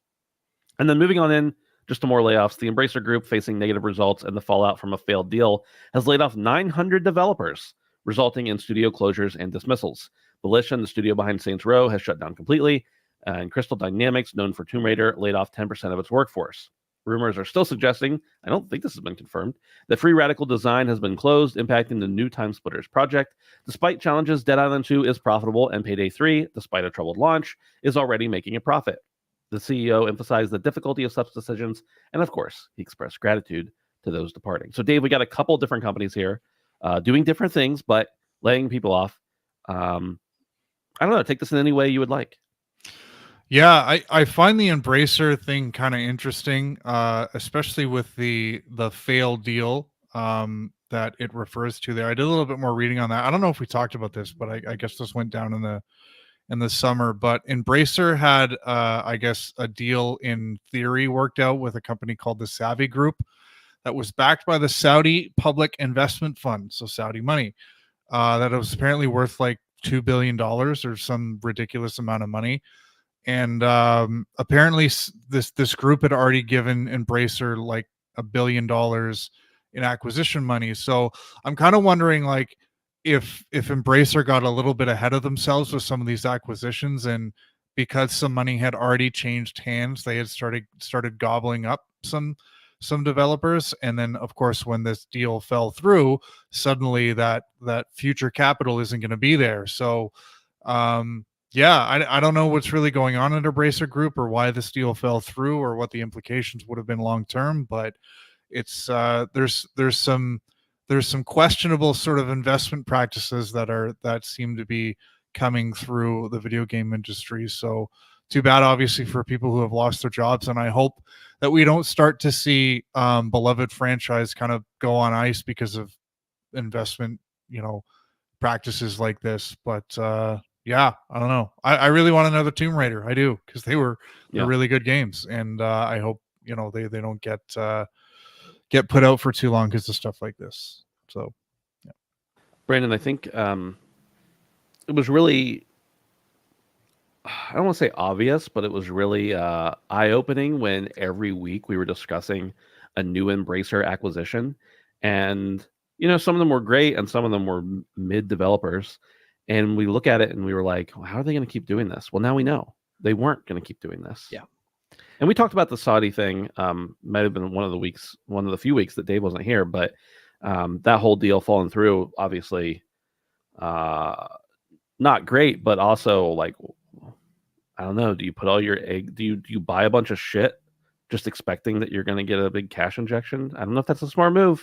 And then moving on in, just to more layoffs, the Embracer Group, facing negative results and the fallout from a failed deal, has laid off 900 developers, resulting in studio closures and dismissals. Volition, the studio behind Saints Row, has shut down completely, and Crystal Dynamics, known for Tomb Raider, laid off 10% of its workforce. Rumors are still suggesting, I don't think this has been confirmed, that Free Radical Design has been closed, impacting the new Time Splitters project. Despite challenges, Dead Island 2 is profitable, and Payday 3, despite a troubled launch, is already making a profit. The CEO emphasized the difficulty of such decisions, and of course, he expressed gratitude to those departing. So, Dave, we got a couple different companies here doing different things, but laying people off. I don't know. Take this in any way you would like.
Yeah, I find the Embracer thing kind of interesting, especially with the failed deal that it refers to there. I did a little bit more reading on that. I don't know if we talked about this, but I guess this went down in the summer. But Embracer had, I guess, a deal in theory worked out with a company called the Savvy Group that was backed by the Saudi Public Investment Fund, so Saudi money, that it was apparently worth like $2 billion or some ridiculous amount of money. And apparently this group had already given Embracer like $1 billion in acquisition money. So I'm kind of wondering, like, if Embracer got a little bit ahead of themselves with some of these acquisitions, and because some money had already changed hands, they had started gobbling up some developers. And then, of course, when this deal fell through, suddenly that future capital isn't going to be there. So yeah, I don't know what's really going on at Embracer Group, or why this deal fell through, or what the implications would have been long term. But it's there's some questionable sort of investment practices that seem to be coming through the video game industry. So too bad, obviously, for people who have lost their jobs, and I hope that we don't start to see beloved franchise kind of go on ice because of investment, practices like this. But yeah, I don't know. I really want another Tomb Raider. I do, because they're really good games, and I hope they don't get put out for too long because of stuff like this. So, yeah.
Brandon, I think it was really, I don't want to say obvious, but it was really eye-opening when every week we were discussing a new Embracer acquisition, and some of them were great and some of them were mid developers. And we look at it and we were like, well, how are they going to keep doing this? Well, now we know they weren't going to keep doing this.
Yeah.
And we talked about the Saudi thing. Might have been one of the few weeks that Dave wasn't here, but that whole deal falling through, obviously, not great, but also, like, I don't know. Do you put all your egg? Do you buy a bunch of shit just expecting that you're going to get a big cash injection? I don't know if that's a smart move.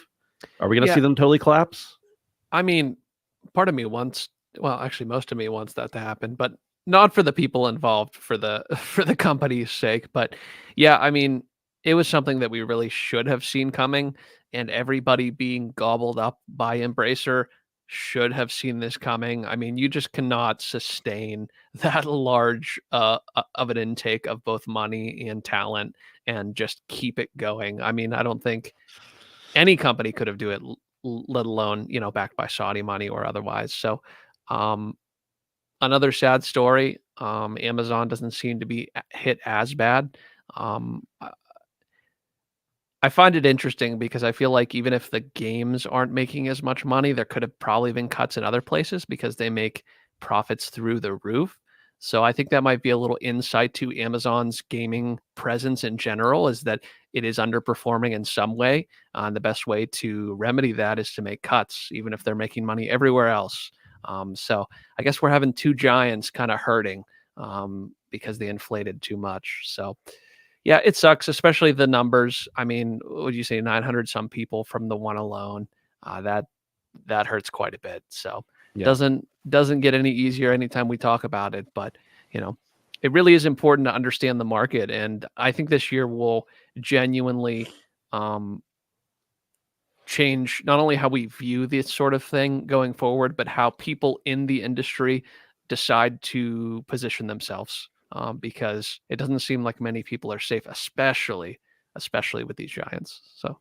Are we going to see them totally collapse?
I mean, part of me wants. Well, actually, most of me wants that to happen, but not for the people involved, for the company's sake. But yeah, I mean, it was something that we really should have seen coming, and everybody being gobbled up by Embracer should have seen this coming. I mean, you just cannot sustain that large of an intake of both money and talent and just keep it going. I mean, I don't think any company could have do it, let alone, backed by Saudi money or otherwise. So another sad story. Amazon doesn't seem to be hit as bad. I find it interesting because I feel like even if the games aren't making as much money, there could have probably been cuts in other places because they make profits through the roof. So I think that might be a little insight to Amazon's gaming presence in general, is that it is underperforming in some way. And the best way to remedy that is to make cuts, even if they're making money everywhere else. So I guess we're having two giants kind of hurting because they inflated too much. So yeah, it sucks, especially the numbers. I mean, what would you say, 900 some people from the one alone? That hurts quite a bit. So doesn't get any easier anytime we talk about it. But it really is important to understand the market, and I think this year will genuinely change not only how we view this sort of thing going forward, but how people in the industry decide to position themselves. Because it doesn't seem like many people are safe, especially with these giants. So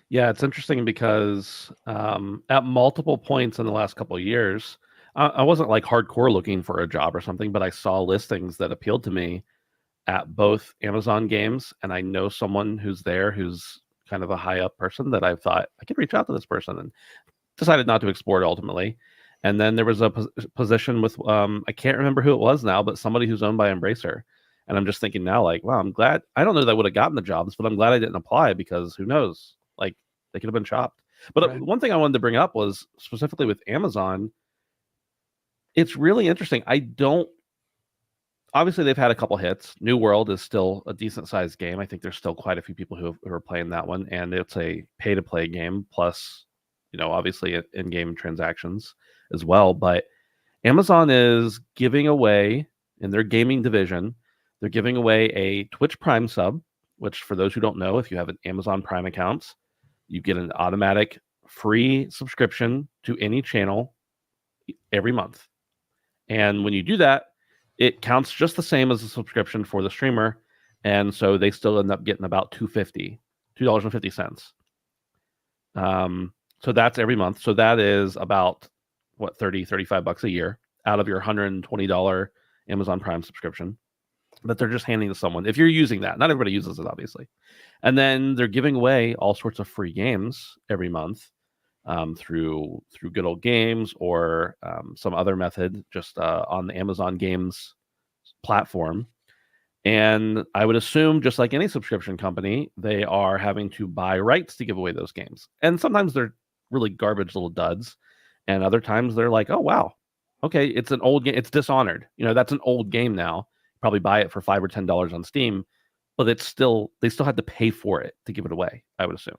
yeah, it's interesting because at multiple points in the last couple of years, I wasn't like hardcore looking for a job or something, but I saw listings that appealed to me at both Amazon games, and I know someone who's there who's kind of a high up person that I thought I could reach out to this person, and decided not to explore it ultimately. And then there was a position with I can't remember who it was now, but somebody who's owned by Embracer. And I'm just thinking now, like, wow, I'm glad. I don't know that I would have gotten the jobs, but I'm glad I didn't apply, because who knows? Like, they could have been chopped. But
Right.
One thing I wanted to bring up was specifically with Amazon. It's really interesting. Obviously, they've had a couple hits. New World is still a decent sized game. I think there's still quite a few people who are playing that one, and it's a pay to play game plus, obviously in game transactions as well. But Amazon is giving away, in their gaming division, they're giving away a Twitch Prime sub, which, for those who don't know, if you have an Amazon Prime account, you get an automatic free subscription to any channel every month. And when you do that, it counts just the same as a subscription for the streamer. And so they still end up getting about $2.50. So that's every month. So that is about what, $35 a year out of your $120 Amazon Prime subscription that they're just handing to someone if you're using that. Not everybody uses it, obviously. And then they're giving away all sorts of free games every month through Good Old Games or some other method, just on the Amazon Games platform. And I would assume, just like any subscription company, they are having to buy rights to give away those games. And sometimes they're really garbage little duds. And other times they're like, oh, wow, okay, it's an old game. It's Dishonored. That's an old game now. Probably buy it for $5 or $10 on Steam, but they still had to pay for it to give it away, I would assume.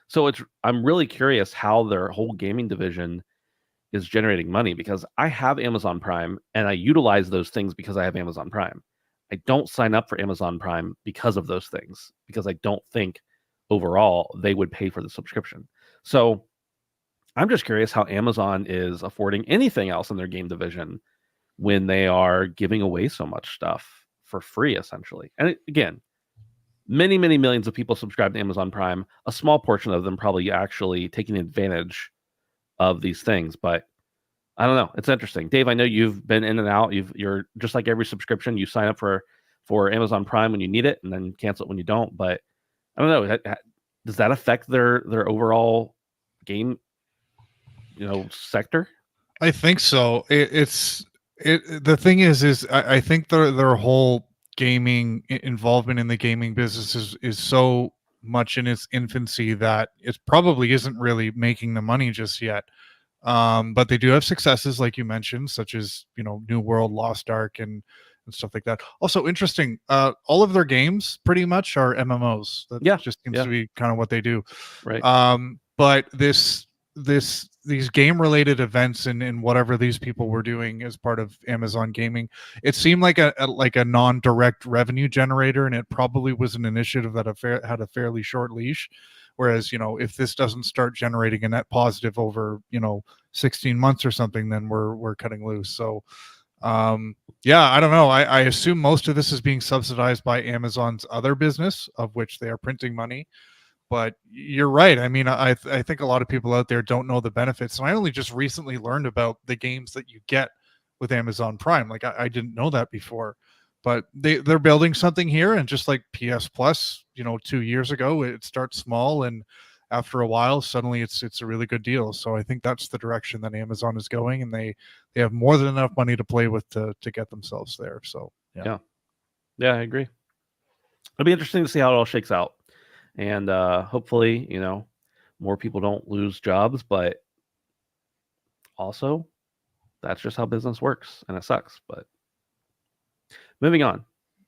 So I'm really curious how their whole gaming division is generating money, because I have Amazon Prime and I utilize those things because I have Amazon Prime. I don't sign up for Amazon Prime because of those things, because I don't think overall they would pay for the subscription. So I'm just curious how Amazon is affording anything else in their game division when they are giving away so much stuff for free, essentially. And again, many, many millions of people subscribe to Amazon Prime. A small portion of them probably actually taking advantage of these things. But I don't know. It's interesting. Dave, I know you've been in and out. You're just like every subscription. You sign up for Amazon Prime when you need it and then cancel it when you don't. But I don't know. Does that affect their overall game, sector?
I think so. The thing is I think their whole gaming involvement in the gaming business is so much in its infancy that it probably isn't really making the money just yet. But they do have successes, like you mentioned, such as New World, Lost Ark, and stuff like that. Also interesting, all of their games pretty much are MMOs. That just seems to be kind of what they do.
Right.
But these game related events and whatever these people were doing as part of Amazon Gaming, it seemed like a non-direct revenue generator, and it probably was an initiative that had a fairly short leash. Whereas, if this doesn't start generating a net positive over, 16 months or something, then we're cutting loose. So, I don't know. I assume most of this is being subsidized by Amazon's other business, of which they are printing money. But you're right. I mean, I think a lot of people out there don't know the benefits. And I only just recently learned about the games that you get with Amazon Prime. Like I didn't know that before. But they're building something here, and just like PS Plus, 2 years ago, it starts small, and after a while, suddenly it's a really good deal. So I think that's the direction that Amazon is going, and they have more than enough money to play with to get themselves there. So
yeah, I agree. It'll be interesting to see how it all shakes out. and hopefully, more people don't lose jobs, but also that's just how business works, and it sucks. But moving on.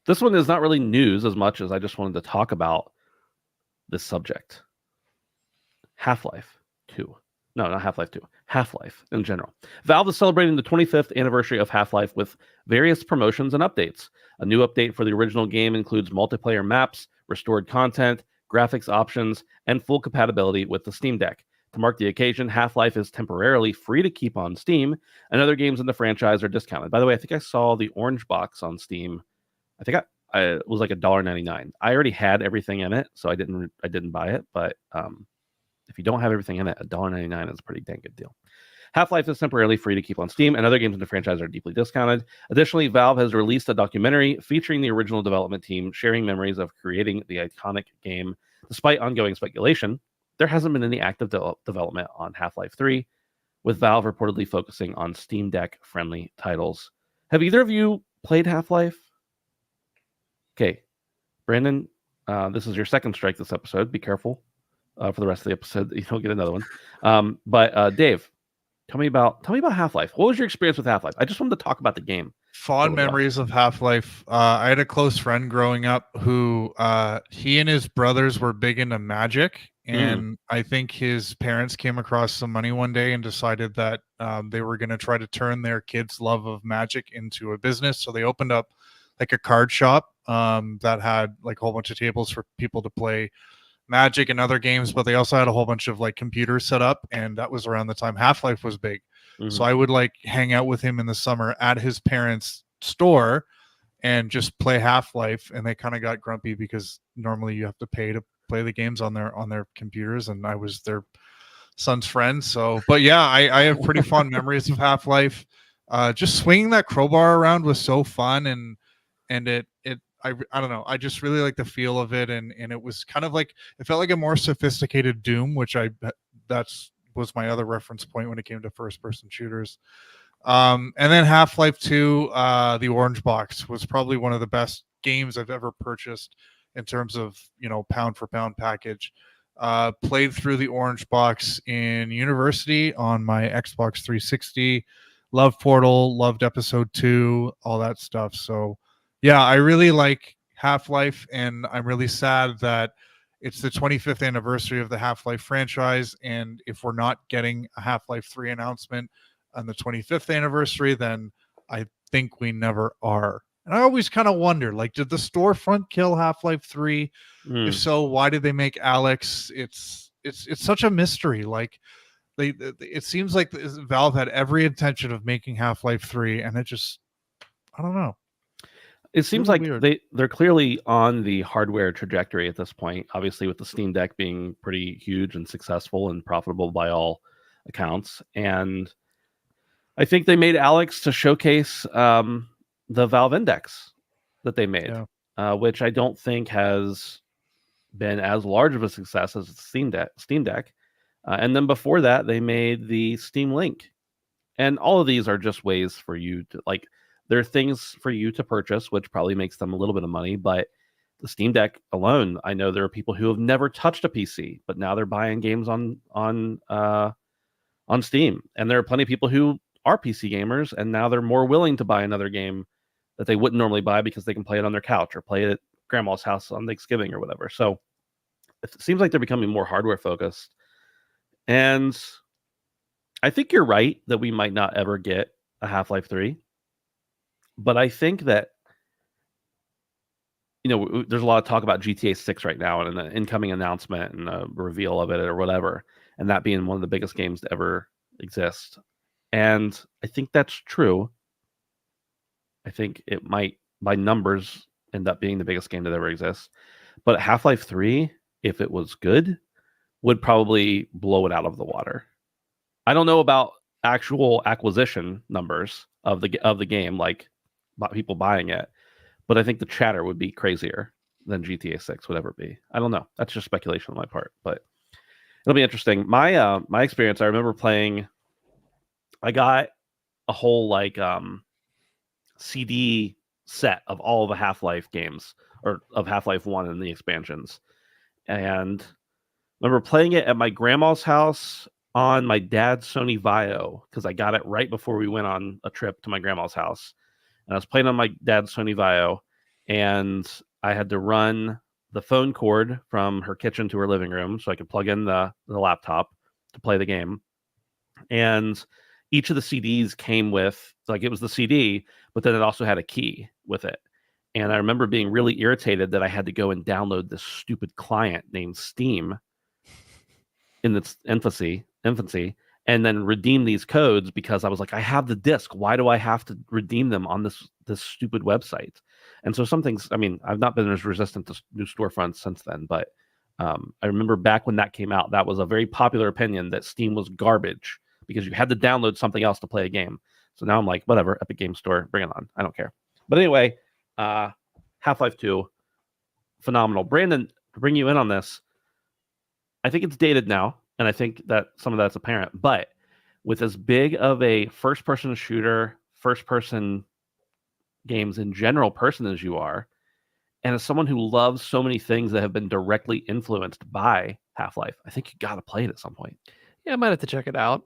This one is not really news as much as I just wanted to talk about this subject. Half-Life 2. No, not Half-Life 2. Half-Life in general. Valve is celebrating the 25th anniversary of Half-Life with various promotions and updates. A new update for the original game includes multiplayer maps, restored content, graphics options, and full compatibility with the Steam Deck. To mark the occasion, Half-Life is temporarily free to keep on Steam, and other games in the franchise are discounted. By the way, I think I saw the orange box on Steam. I think it was like $1.99. I already had everything in it, so I didn't buy it, but if you don't have everything in it, $1.99 is a pretty dang good deal. Half-Life is temporarily free to keep on Steam, and other games in the franchise are deeply discounted. Additionally, Valve has released a documentary featuring the original development team sharing memories of creating the iconic game. Despite ongoing speculation, there hasn't been any active development on Half-Life 3, with Valve reportedly focusing on Steam Deck-friendly titles. Have either of you played Half-Life? Okay, Brandon, this is your second strike this episode. Be careful. For the rest of the episode, you don't get another one. But Dave, tell me about Half-Life. What was your experience with Half-Life? I just wanted to talk about the game.
Fond memories of Half-Life. I had a close friend growing up who he and his brothers were big into magic, and I think his parents came across some money one day and decided that they were going to try to turn their kids' love of magic into a business. So they opened up like a card shop that had like a whole bunch of tables for people to play Magic and other games, but they also had a whole bunch of like computers set up, and that was around the time Half-Life was big. So I would like hang out with him in the summer at his parents' store and just play Half-Life, and they kind of got grumpy because normally you have to pay to play the games on their computers, and I was their son's friend. So, but yeah, I have pretty fond memories of Half-Life. Just swinging that crowbar around was so fun, and I don't know. I just really like the feel of it, and it was kind of like it felt like a more sophisticated Doom, which was my other reference point when it came to first-person shooters. And then Half-Life 2, the orange box was probably one of the best games I've ever purchased in terms of pound for pound package. Played through the orange box in university on my Xbox 360. Loved Portal, loved Episode 2, all that stuff. So. Yeah, I really like Half-Life, and I'm really sad that it's the 25th anniversary of the Half-Life franchise, and if we're not getting a Half-Life 3 announcement on the 25th anniversary, then I think we never are. And I always kind of wonder, like, did the storefront kill Half-Life 3? If so, why did they make Alex? It's such a mystery. Like, it seems like Valve had every intention of making Half-Life 3, and it just, I don't know.
It seems really like weird. They're clearly on the hardware trajectory at this point, obviously with the Steam Deck being pretty huge and successful and profitable by all accounts. And I think they made Alex to showcase the Valve Index that they made, which I don't think has been as large of a success as the Steam Deck. And then before that, they made the Steam Link. And all of these are just ways for you to like... There are things for you to purchase, which probably makes them a little bit of money, but the Steam Deck alone, I know there are people who have never touched a PC, but now they're buying games on Steam. And there are plenty of people who are PC gamers, and now they're more willing to buy another game that they wouldn't normally buy because they can play it on their couch or play it at grandma's house on Thanksgiving or whatever. So it seems like they're becoming more hardware focused. And I think you're right that we might not ever get a Half-Life 3. But I think that, there's a lot of talk about GTA 6 right now and an incoming announcement and a reveal of it or whatever, and that being one of the biggest games to ever exist. And I think that's true. I think it might, by numbers, end up being the biggest game that ever exists. But Half-Life 3, if it was good, would probably blow it out of the water. I don't know about actual acquisition numbers of the game, like people buying it, but I think the chatter would be crazier than GTA 6 would ever be. I don't know. That's just speculation on my part, but it'll be interesting. My experience, I remember playing. I got a whole CD set of all the Half-Life games, or of Half-Life 1 and the expansions, and I remember playing it at my grandma's house on my dad's Sony Vaio, because I got it right before we went on a trip to my grandma's house. And I was playing on my dad's Sony Vaio, and I had to run the phone cord from her kitchen to her living room so I could plug in the laptop to play the game. And each of the CDs came with, like, it was the CD, but then it also had a key with it. And I remember being really irritated that I had to go and download this stupid client named Steam in its infancy, and then redeem these codes, because I was like, I have the disc. Why do I have to redeem them on this stupid website? And so some things, I mean, I've not been as resistant to new storefronts since then, but I remember back when that came out, that was a very popular opinion that Steam was garbage because you had to download something else to play a game. So now I'm like, whatever, Epic Game Store, bring it on. I don't care. But anyway, Half-Life 2, phenomenal. Brandon, to bring you in on this, I think it's dated now, and I think that some of that's apparent. But with as big of a first-person shooter, first-person games in general person as you are, and as someone who loves so many things that have been directly influenced by Half-Life, I think you got to play it at some point.
Yeah, I might have to check it out.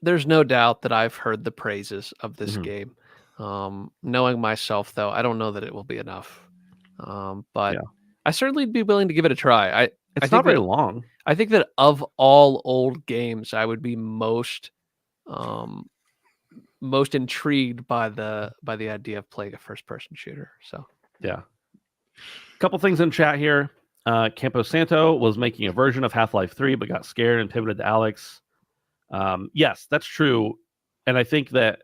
There's no doubt that I've heard the praises of this game. Knowing myself, though, I don't know that it will be enough. But
Yeah.
I certainly be willing to give it a try.
It's not very long.
I think that of all old games, I would be most intrigued by the idea of playing a first-person shooter. So
yeah. A couple things in chat here. Campo Santo was making a version of Half-Life 3, but got scared and pivoted to Alex. Yes, that's true. And I think that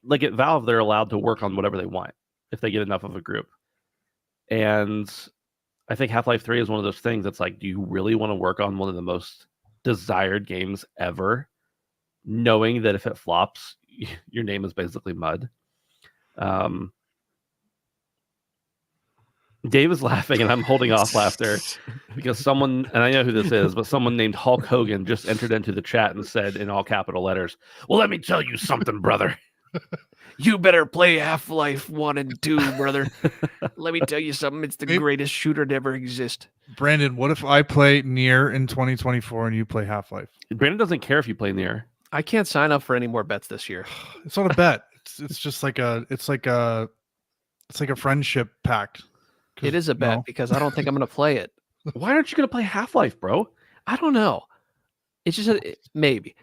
like at Valve, they're allowed to work on whatever they want if they get enough of a group. And I think Half-Life 3 is one of those things that's like, do you really want to work on one of the most desired games ever, knowing that if it flops, your name is basically mud? Dave is laughing, and I'm holding off laughter because someone, and I know who this is, but someone named Hulk Hogan just entered into the chat and said in all capital letters, "Well, let me tell you something, brother.
You better play Half-Life 1 and 2, brother. Let me tell you something. It's the greatest shooter to ever exist."
Brandon, what if I play NieR in 2024 and you play Half-Life?
Brandon doesn't care if you play NieR.
I can't sign up for any more bets this year.
It's not a bet. It's just like a friendship pact.
It is a bet because I don't think I'm going to play it.
Why aren't you going to play Half-Life, bro?
I don't know. It's just maybe.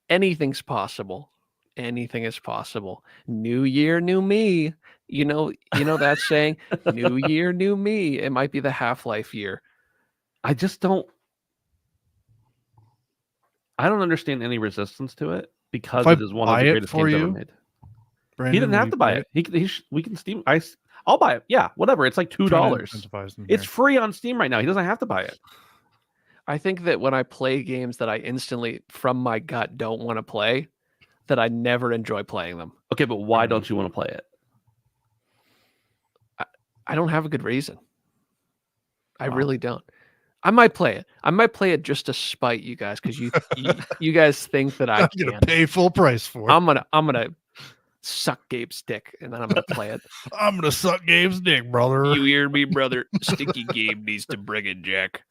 Anything's possible. Anything is possible. New year, new me. You know that saying, new year, new me. It might be the Half-Life year.
I don't understand any resistance to it because it is one of the greatest games ever made.
Brandon,
he didn't have to buy it. We can Steam. I'll buy it. Yeah, whatever. It's like $2. It's free on Steam right now. He doesn't have to buy it.
I think that when I play games that I instantly, from my gut, don't want to play, that I never enjoy playing them.
Okay, but why don't you want to play it?
I don't have a good reason. I really don't. I might play it. I might play it just to spite you guys because you guys think that I'm
gonna pay full price for it.
I'm gonna suck Gabe's dick and then I'm gonna play it.
I'm gonna suck Gabe's dick, brother.
You hear me, brother? Stinky Gabe needs to bring it, Jack.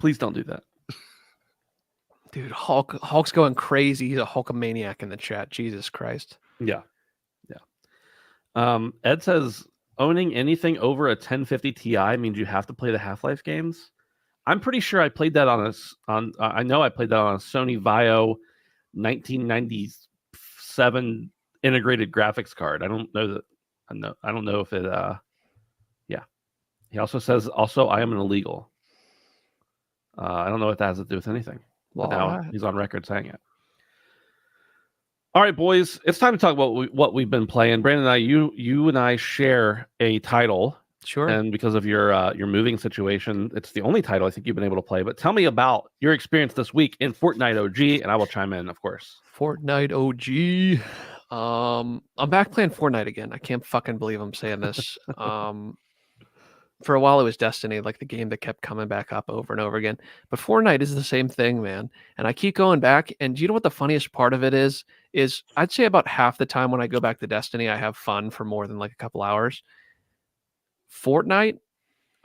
Please don't do that.
Dude, Hulk's going crazy. He's a Hulkamaniac in the chat. Jesus Christ.
Yeah. Ed says owning anything over a 1050 Ti means you have to play the Half-Life games. I'm pretty sure I played that I know I played that on a Sony Vaio 1997 integrated graphics card. I don't know if it yeah. He also says I am an illegal. I don't know what that has to do with anything. But now he's on record saying it. All right, boys, it's time to talk about what we've been playing. Brandon and I, you and I share a title.
Sure.
And because of your moving situation, it's the only title I think you've been able to play. But tell me about your experience this week in Fortnite OG, and I will chime in, of course.
Fortnite OG. I'm back playing Fortnite again. I can't fucking believe I'm saying this. For a while, it was Destiny, like the game that kept coming back up over and over again. But Fortnite is the same thing, man. And I keep going back. And do you know what the funniest part of it is I'd say about half the time when I go back to Destiny, I have fun for more than like a couple hours. Fortnite,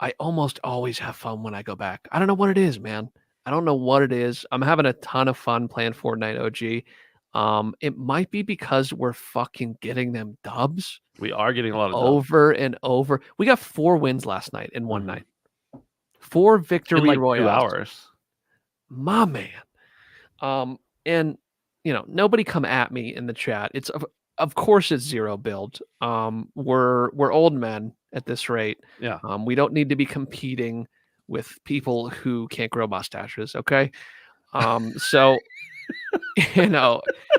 I almost always have fun when I go back. I don't know what it is, man. I don't know what it is. I'm having a ton of fun playing Fortnite OG. It might be because we're fucking getting them dubs.
We are getting a lot of
over and over. We got 4 wins last night in one
Mhm.
night. 4 victory
in like
royales.
2 hours.
My man. And nobody come at me in the chat. It's of course it's zero build. We're old men at this rate.
Yeah.
We don't need to be competing with people who can't grow mustaches, okay? So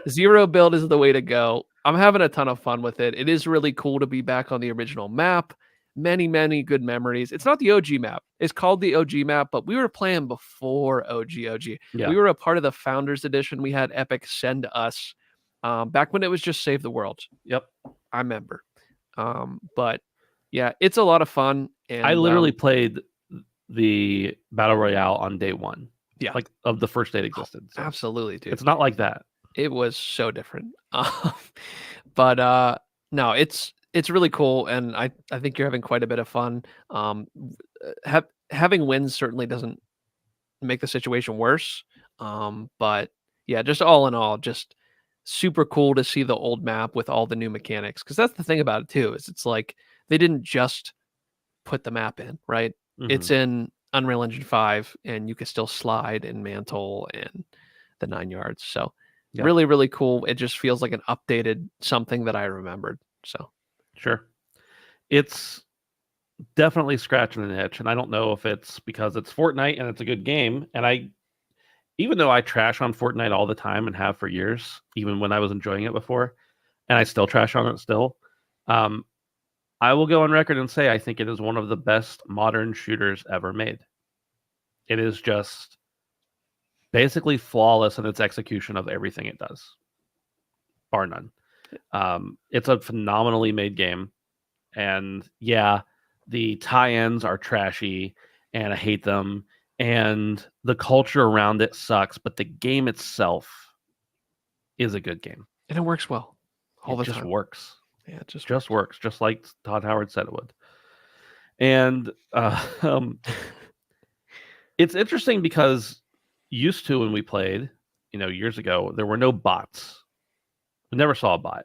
zero build is the way to go. I'm having a ton of fun with it. It is really cool to be back on the original map. Many, many good memories. It's not the OG map. It's called the OG map, but we were playing before OG.
Yeah.
We were a part of the Founders Edition. We had Epic send us back when it was just Save the World.
Yep.
I remember. But yeah, it's a lot of fun. And
I literally played the Battle Royale on day 1.
Yeah.
Like of the first day it existed. So
absolutely, dude.
it's not like that.
It was so different. But no, it's really cool, and I think you're having quite a bit of fun. Having wins certainly doesn't make the situation worse. But yeah, just all in all, just super cool to see the old map with all the new mechanics. Because that's the thing about it too, is it's like they didn't just put the map in, right? It's
Mhm.
in Unreal Engine 5, and you can still slide and mantle and the 9 yards. So
Yeah.
really, really cool. It just feels like an updated something that I remembered. So
Sure. It's definitely scratching an itch, and I don't know if it's because it's Fortnite and it's a good game, and even though I trash on Fortnite all the time and have for years, even when I was enjoying it before, and I still trash on it still, I will go on record and say I think it is one of the best modern shooters ever made. It is just basically flawless in its execution of everything it does, bar none. It's a phenomenally made game, and yeah, the tie-ins are trashy, and I hate them, and the culture around it sucks, but the game itself is a good game.
and it works well all the
It just
time.
works.
Yeah, it
Just works, just like Todd Howard said it would. And it's interesting because used to when we played, years ago, there were no bots. We never saw a bot.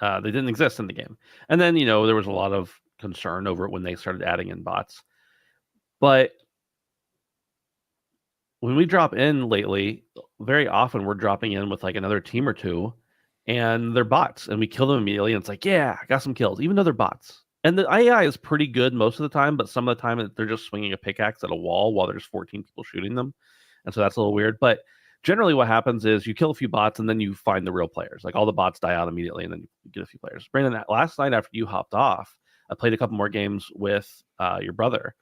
They didn't exist in the game. And then, there was a lot of concern over it when they started adding in bots. But when we drop in lately, very often we're dropping in with like another team or two, and they're bots, and we kill them immediately, and it's like, yeah, I got some kills, even though they're bots. And the AI is pretty good most of the time, but some of the time they're just swinging a pickaxe at a wall while there's 14 people shooting them. And so that's a little weird. But generally what happens is you kill a few bots, and then you find the real players. Like all the bots die out immediately, and then you get a few players. Brandon, last night after you hopped off, I played a couple more games with your brother.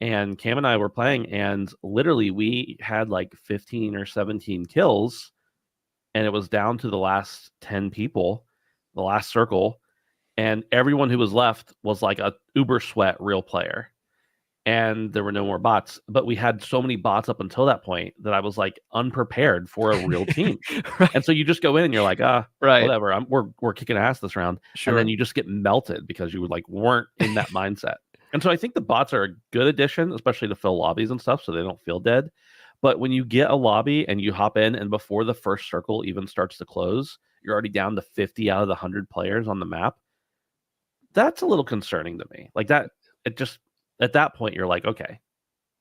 And Cam and I were playing, and literally we had like 15 or 17 kills, and it was down to the last 10 people, the last circle, and everyone who was left was like a uber sweat real player, and there were no more bots. But we had so many bots up until that point that I was like unprepared for a real team.
Right.
And so you just go in and you're like,
Right.
whatever, we're kicking ass this round.
Sure.
And then you just get melted because you weren't in that mindset. And so I think the bots are a good addition, especially to fill lobbies and stuff, so they don't feel dead. But when you get a lobby and you hop in, and before the first circle even starts to close, you're already down to 50 out of the 100 players on the map. That's a little concerning to me. Like that, it just, at that point, you're like, okay,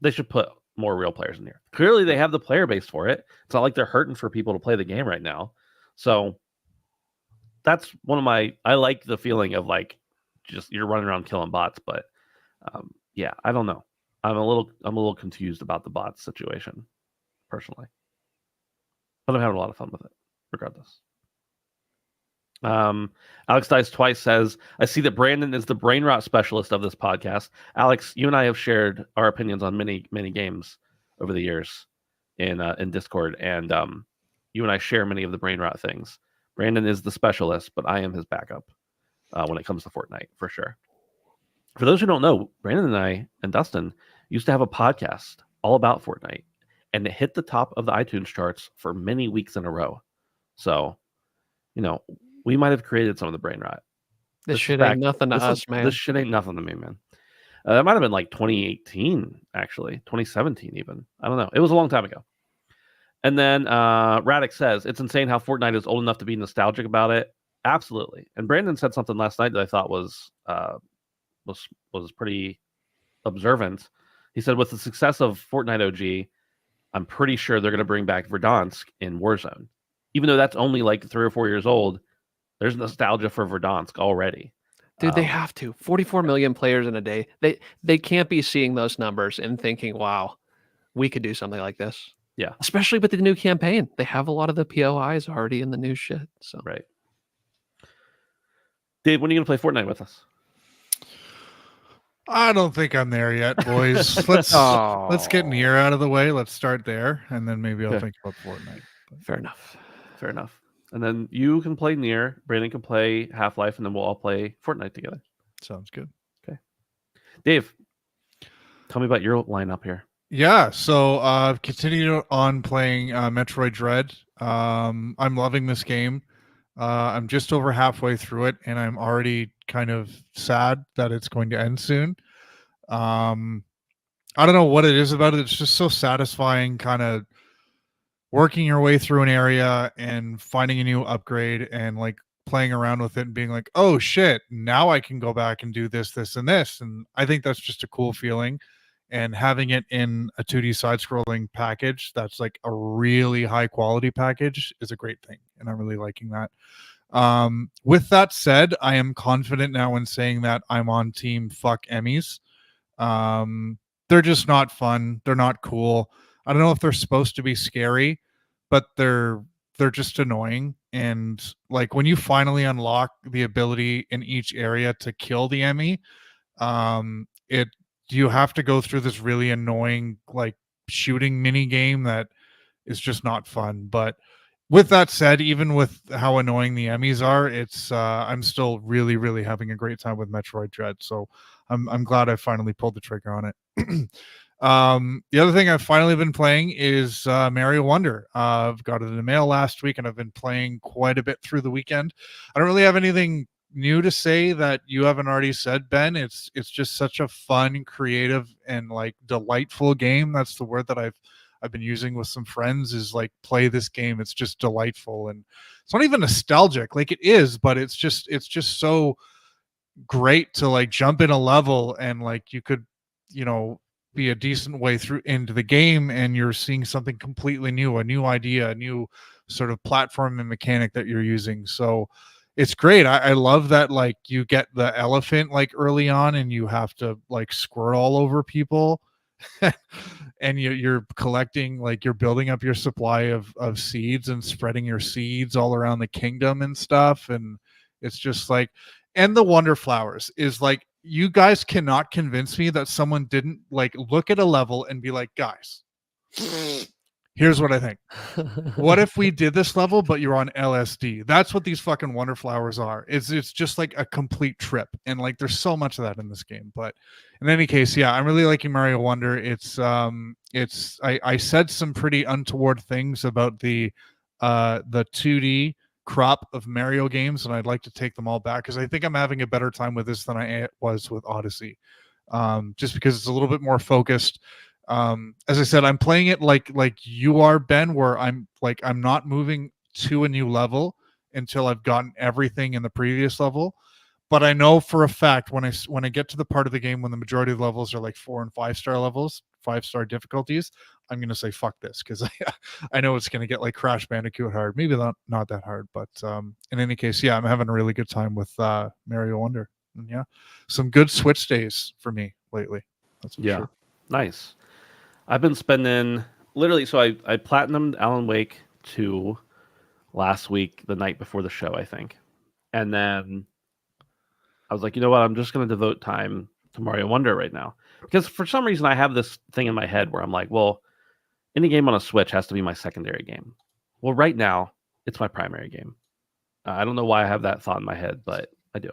they should put more real players in here. Clearly, they have the player base for it. It's not like they're hurting for people to play the game right now. So that's one of I like the feeling of like, just you're running around killing bots, but yeah, I don't know. I'm a little confused about the bots situation, personally. But I'm having a lot of fun with it, regardless. Alex Dice Twice says, I see that Brandon is the brain rot specialist of this podcast. Alex, you and I have shared our opinions on many, many games over the years in Discord, and you and I share many of the brain rot things. Brandon is the specialist, but I am his backup when it comes to Fortnite, for sure. For those who don't know, Brandon and I and Dustin used to have a podcast all about Fortnite, and it hit the top of the iTunes charts for many weeks in a row. So, we might have created some of the brain rot.
This shit ain't nothing to us, man.
This shit ain't nothing to me, man. That might have been like 2018, actually, 2017 even. I don't know. It was a long time ago. And then Radix says, it's insane how Fortnite is old enough to be nostalgic about it. Absolutely. And Brandon said something last night that I thought was pretty observant. He said, with the success of Fortnite OG, I'm pretty sure they're going to bring back Verdansk in Warzone. Even though that's only like 3 or 4 years old, there's nostalgia for Verdansk already.
Dude, they have to. 44 million players in a day. They can't be seeing those numbers and thinking, wow, we could do something like this.
Yeah.
Especially with the new campaign. They have a lot of the POIs already in the new shit. So
right. Dave, when are you going to play Fortnite with us?
I don't think I'm there yet, boys. Let's get NieR out of the way. Let's start there, and then maybe I'll think about Fortnite.
But fair enough.
Fair enough. And then you can play NieR, Brandon can play Half-Life, and then we'll all play Fortnite together.
Sounds good.
Okay. Dave, tell me about your lineup here.
Yeah, so I've continued on playing Metroid Dread. I'm loving this game. I'm just over halfway through it, and I'm already kind of sad that it's going to end soon. I don't know what it is about it. It's just so satisfying, kind of working your way through an area and finding a new upgrade and like playing around with it and being like, oh shit, now I can go back and do this, this, and this. And I think that's just a cool feeling. And having it in a 2D side-scrolling package that's like a really high quality package is a great thing. And I'm really liking that. With that said, I am confident now in saying that I'm on team fuck Emmys. They're just not fun. They're not cool. I don't know if they're supposed to be scary, but they're just annoying. And like when you finally unlock the ability in each area to kill the Emmy, you have to go through this really annoying like shooting mini game that is just not fun. But with that said, even with how annoying the Emmys are, it's I'm still really, really having a great time with Metroid Dread. So I'm glad I finally pulled the trigger on it. The other thing I've finally been playing is Mario Wonder. I've got it in the mail last week, and I've been playing quite a bit through the weekend. I don't really have anything new to say that you haven't already said, Ben. It's just such a fun, creative, and like delightful game. That's the word that I've been using with some friends, is like, play this game. It's just delightful, and it's not even nostalgic. Like it is, but it's just so great to like jump in a level and like you could, be a decent way through into the game and you're seeing something completely new, a new idea, a new sort of platform and mechanic that you're using. So it's great. I love that like you get the elephant like early on and you have to like squirt all over people and you're collecting, like you're building up your supply of seeds and spreading your seeds all around the kingdom and stuff. And it's just like, and the Wonder Flowers is like, you guys cannot convince me that someone didn't like look at a level and be like, guys, here's what I think. What if we did this level, but you're on LSD? That's what these fucking Wonder Flowers are. It's just like a complete trip. And like, there's so much of that in this game. But in any case, yeah, I'm really liking Mario Wonder. I said some pretty untoward things about the 2D crop of Mario games, and I'd like to take them all back because I think I'm having a better time with this than I was with Odyssey. Just because it's a little bit more focused. As I said, I'm playing it like you are, Ben, where I'm not moving to a new level until I've gotten everything in the previous level. But I know for a fact when I get to the part of the game when the majority of the levels are like 4 and 5 star levels, 5-star difficulties, I'm gonna say fuck this, because I know it's gonna get like Crash Bandicoot hard. Maybe not that hard, but in any case, yeah, I'm having a really good time with Mario Wonder. And yeah, some good Switch days for me lately. That's for sure.
Nice. I've been spending literally, so I platinumed Alan Wake 2 last week, the night before the show, I think. And then I was like, you know what? I'm just going to devote time to Mario Wonder right now. Because for some reason, I have this thing in my head where I'm like, well, any game on a Switch has to be my secondary game. Well, right now, it's my primary game. I don't know why I have that thought in my head, but I do.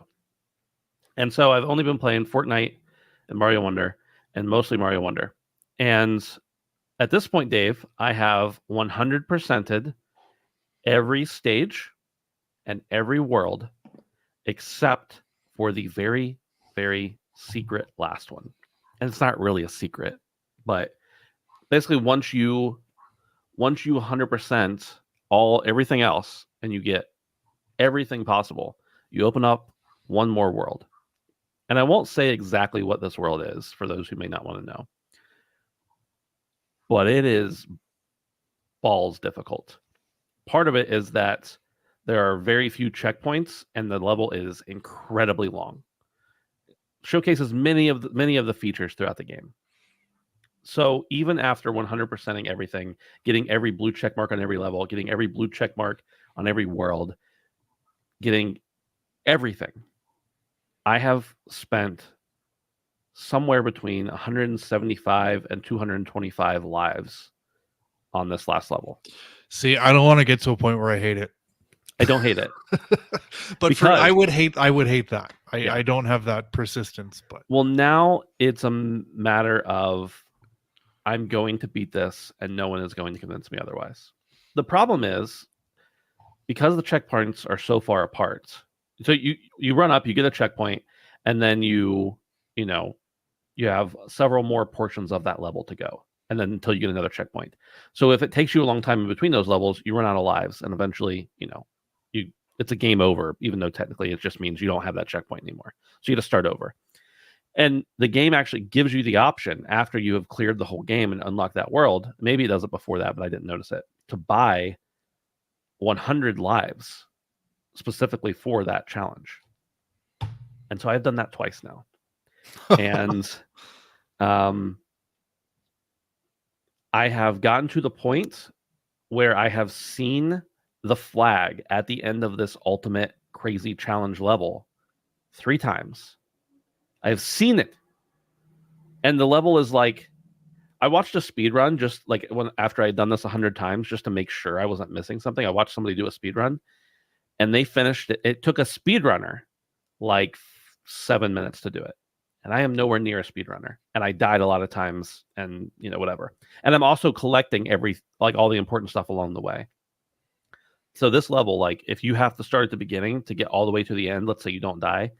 And so I've only been playing Fortnite and Mario Wonder, and mostly Mario Wonder. And at this point, Dave, I have 100%ed every stage and every world except for the very, very secret last one. and it's not really a secret, but basically once you 100% everything else and you get everything possible, you open up one more world. And I won't say exactly what this world is for those who may not want to know. But it is balls difficult. Part of it is that there are very few checkpoints and the level is incredibly long. Showcases many of the features throughout the game. So even after 100%ing everything, getting every blue check mark on every level, getting every blue check mark on every world, getting everything, I have spent somewhere between 175 and 225 lives on this last level.
See, I don't want to get to a point where I hate it.
I don't hate it.
But I would hate that. I don't have that persistence. But
well, now it's a matter of I'm going to beat this and no one is going to convince me otherwise. The problem is because the checkpoints are so far apart. So you run up, you get a checkpoint, and then you have several more portions of that level to go. And then until you get another checkpoint. So if it takes you a long time in between those levels, you run out of lives, and eventually, it's a game over, even though technically it just means you don't have that checkpoint anymore. So you got to start over. And the game actually gives you the option after you have cleared the whole game and unlocked that world. Maybe it does it before that, but I didn't notice it. To buy 100 lives specifically for that challenge. And so I've done that twice now. And I have gotten to the point where I have seen the flag at the end of this ultimate crazy challenge level 3 times. I've seen it. And the level is like, I watched a speed run just like after I'd done this 100 times just to make sure I wasn't missing something. I watched somebody do a speed run and they finished it. It took a speedrunner like 7 minutes to do it. And I am nowhere near a speedrunner. And I died a lot of times and, whatever. And I'm also collecting all the important stuff along the way. So this level, like if you have to start at the beginning to get all the way to the end, let's say you don't die.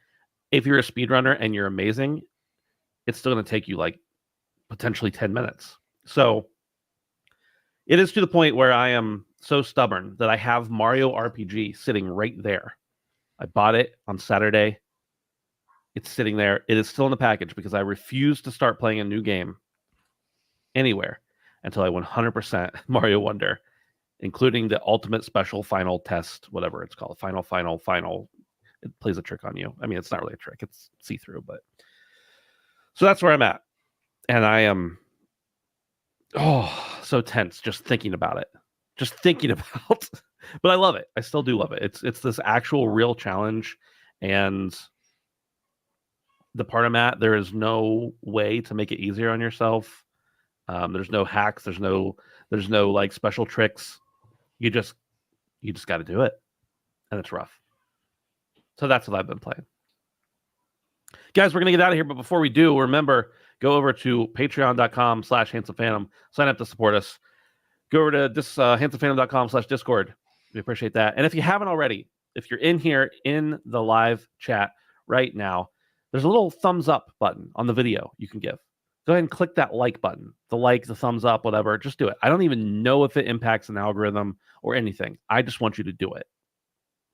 If you're a speedrunner and you're amazing, it's still going to take you like potentially 10 minutes. So it is to the point where I am so stubborn that I have Mario RPG sitting right there. I bought it on Saturday. It's sitting there. It is still in the package because I refuse to start playing a new game anywhere until I 100% Mario Wonder, including the ultimate special final test, whatever it's called. Final. It plays a trick on you. I mean, it's not really a trick. It's see-through, but... So that's where I'm at. And I am... so tense just thinking about it. But I love it. I still do love it. It's this actual real challenge. And the part I'm at, there is no way to make it easier on yourself. There's no hacks. There's no like special tricks. You just got to do it. And it's rough. So that's what I've been playing. Guys, we're going to get out of here. But before we do, remember, go over to patreon.com/handsomephantom. Sign up to support us. Go over to handsomephantom.com/discord. We appreciate that. And if you haven't already, if you're in here in the live chat right now, there's a little thumbs up button on the video you can give. Go ahead and click that like button. The thumbs up, whatever. Just do it. I don't even know if it impacts an algorithm or anything. I just want you to do it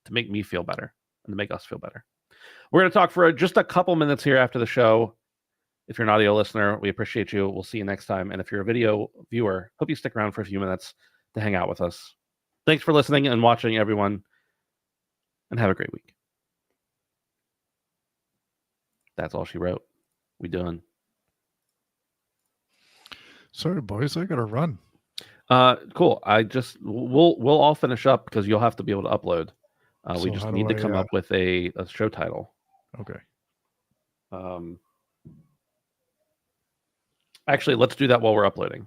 to make me feel better and to make us feel better. We're going to talk for just a couple minutes here after the show. If you're an audio listener, we appreciate you. We'll see you next time. And if you're a video viewer, hope you stick around for a few minutes to hang out with us. Thanks for listening and watching, everyone. And have a great week. That's all she wrote. We done.
Sorry, boys. I got to run.
Cool. We'll all finish up because you'll have to be able to upload. We just need to come up with a show title.
Okay.
Actually, let's do that while we're uploading.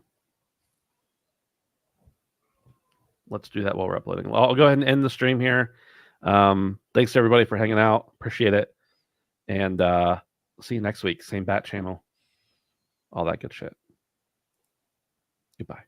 I'll go ahead and end the stream here. Thanks to everybody for hanging out. Appreciate it. And see you next week. Same bat channel. All that good shit. Goodbye.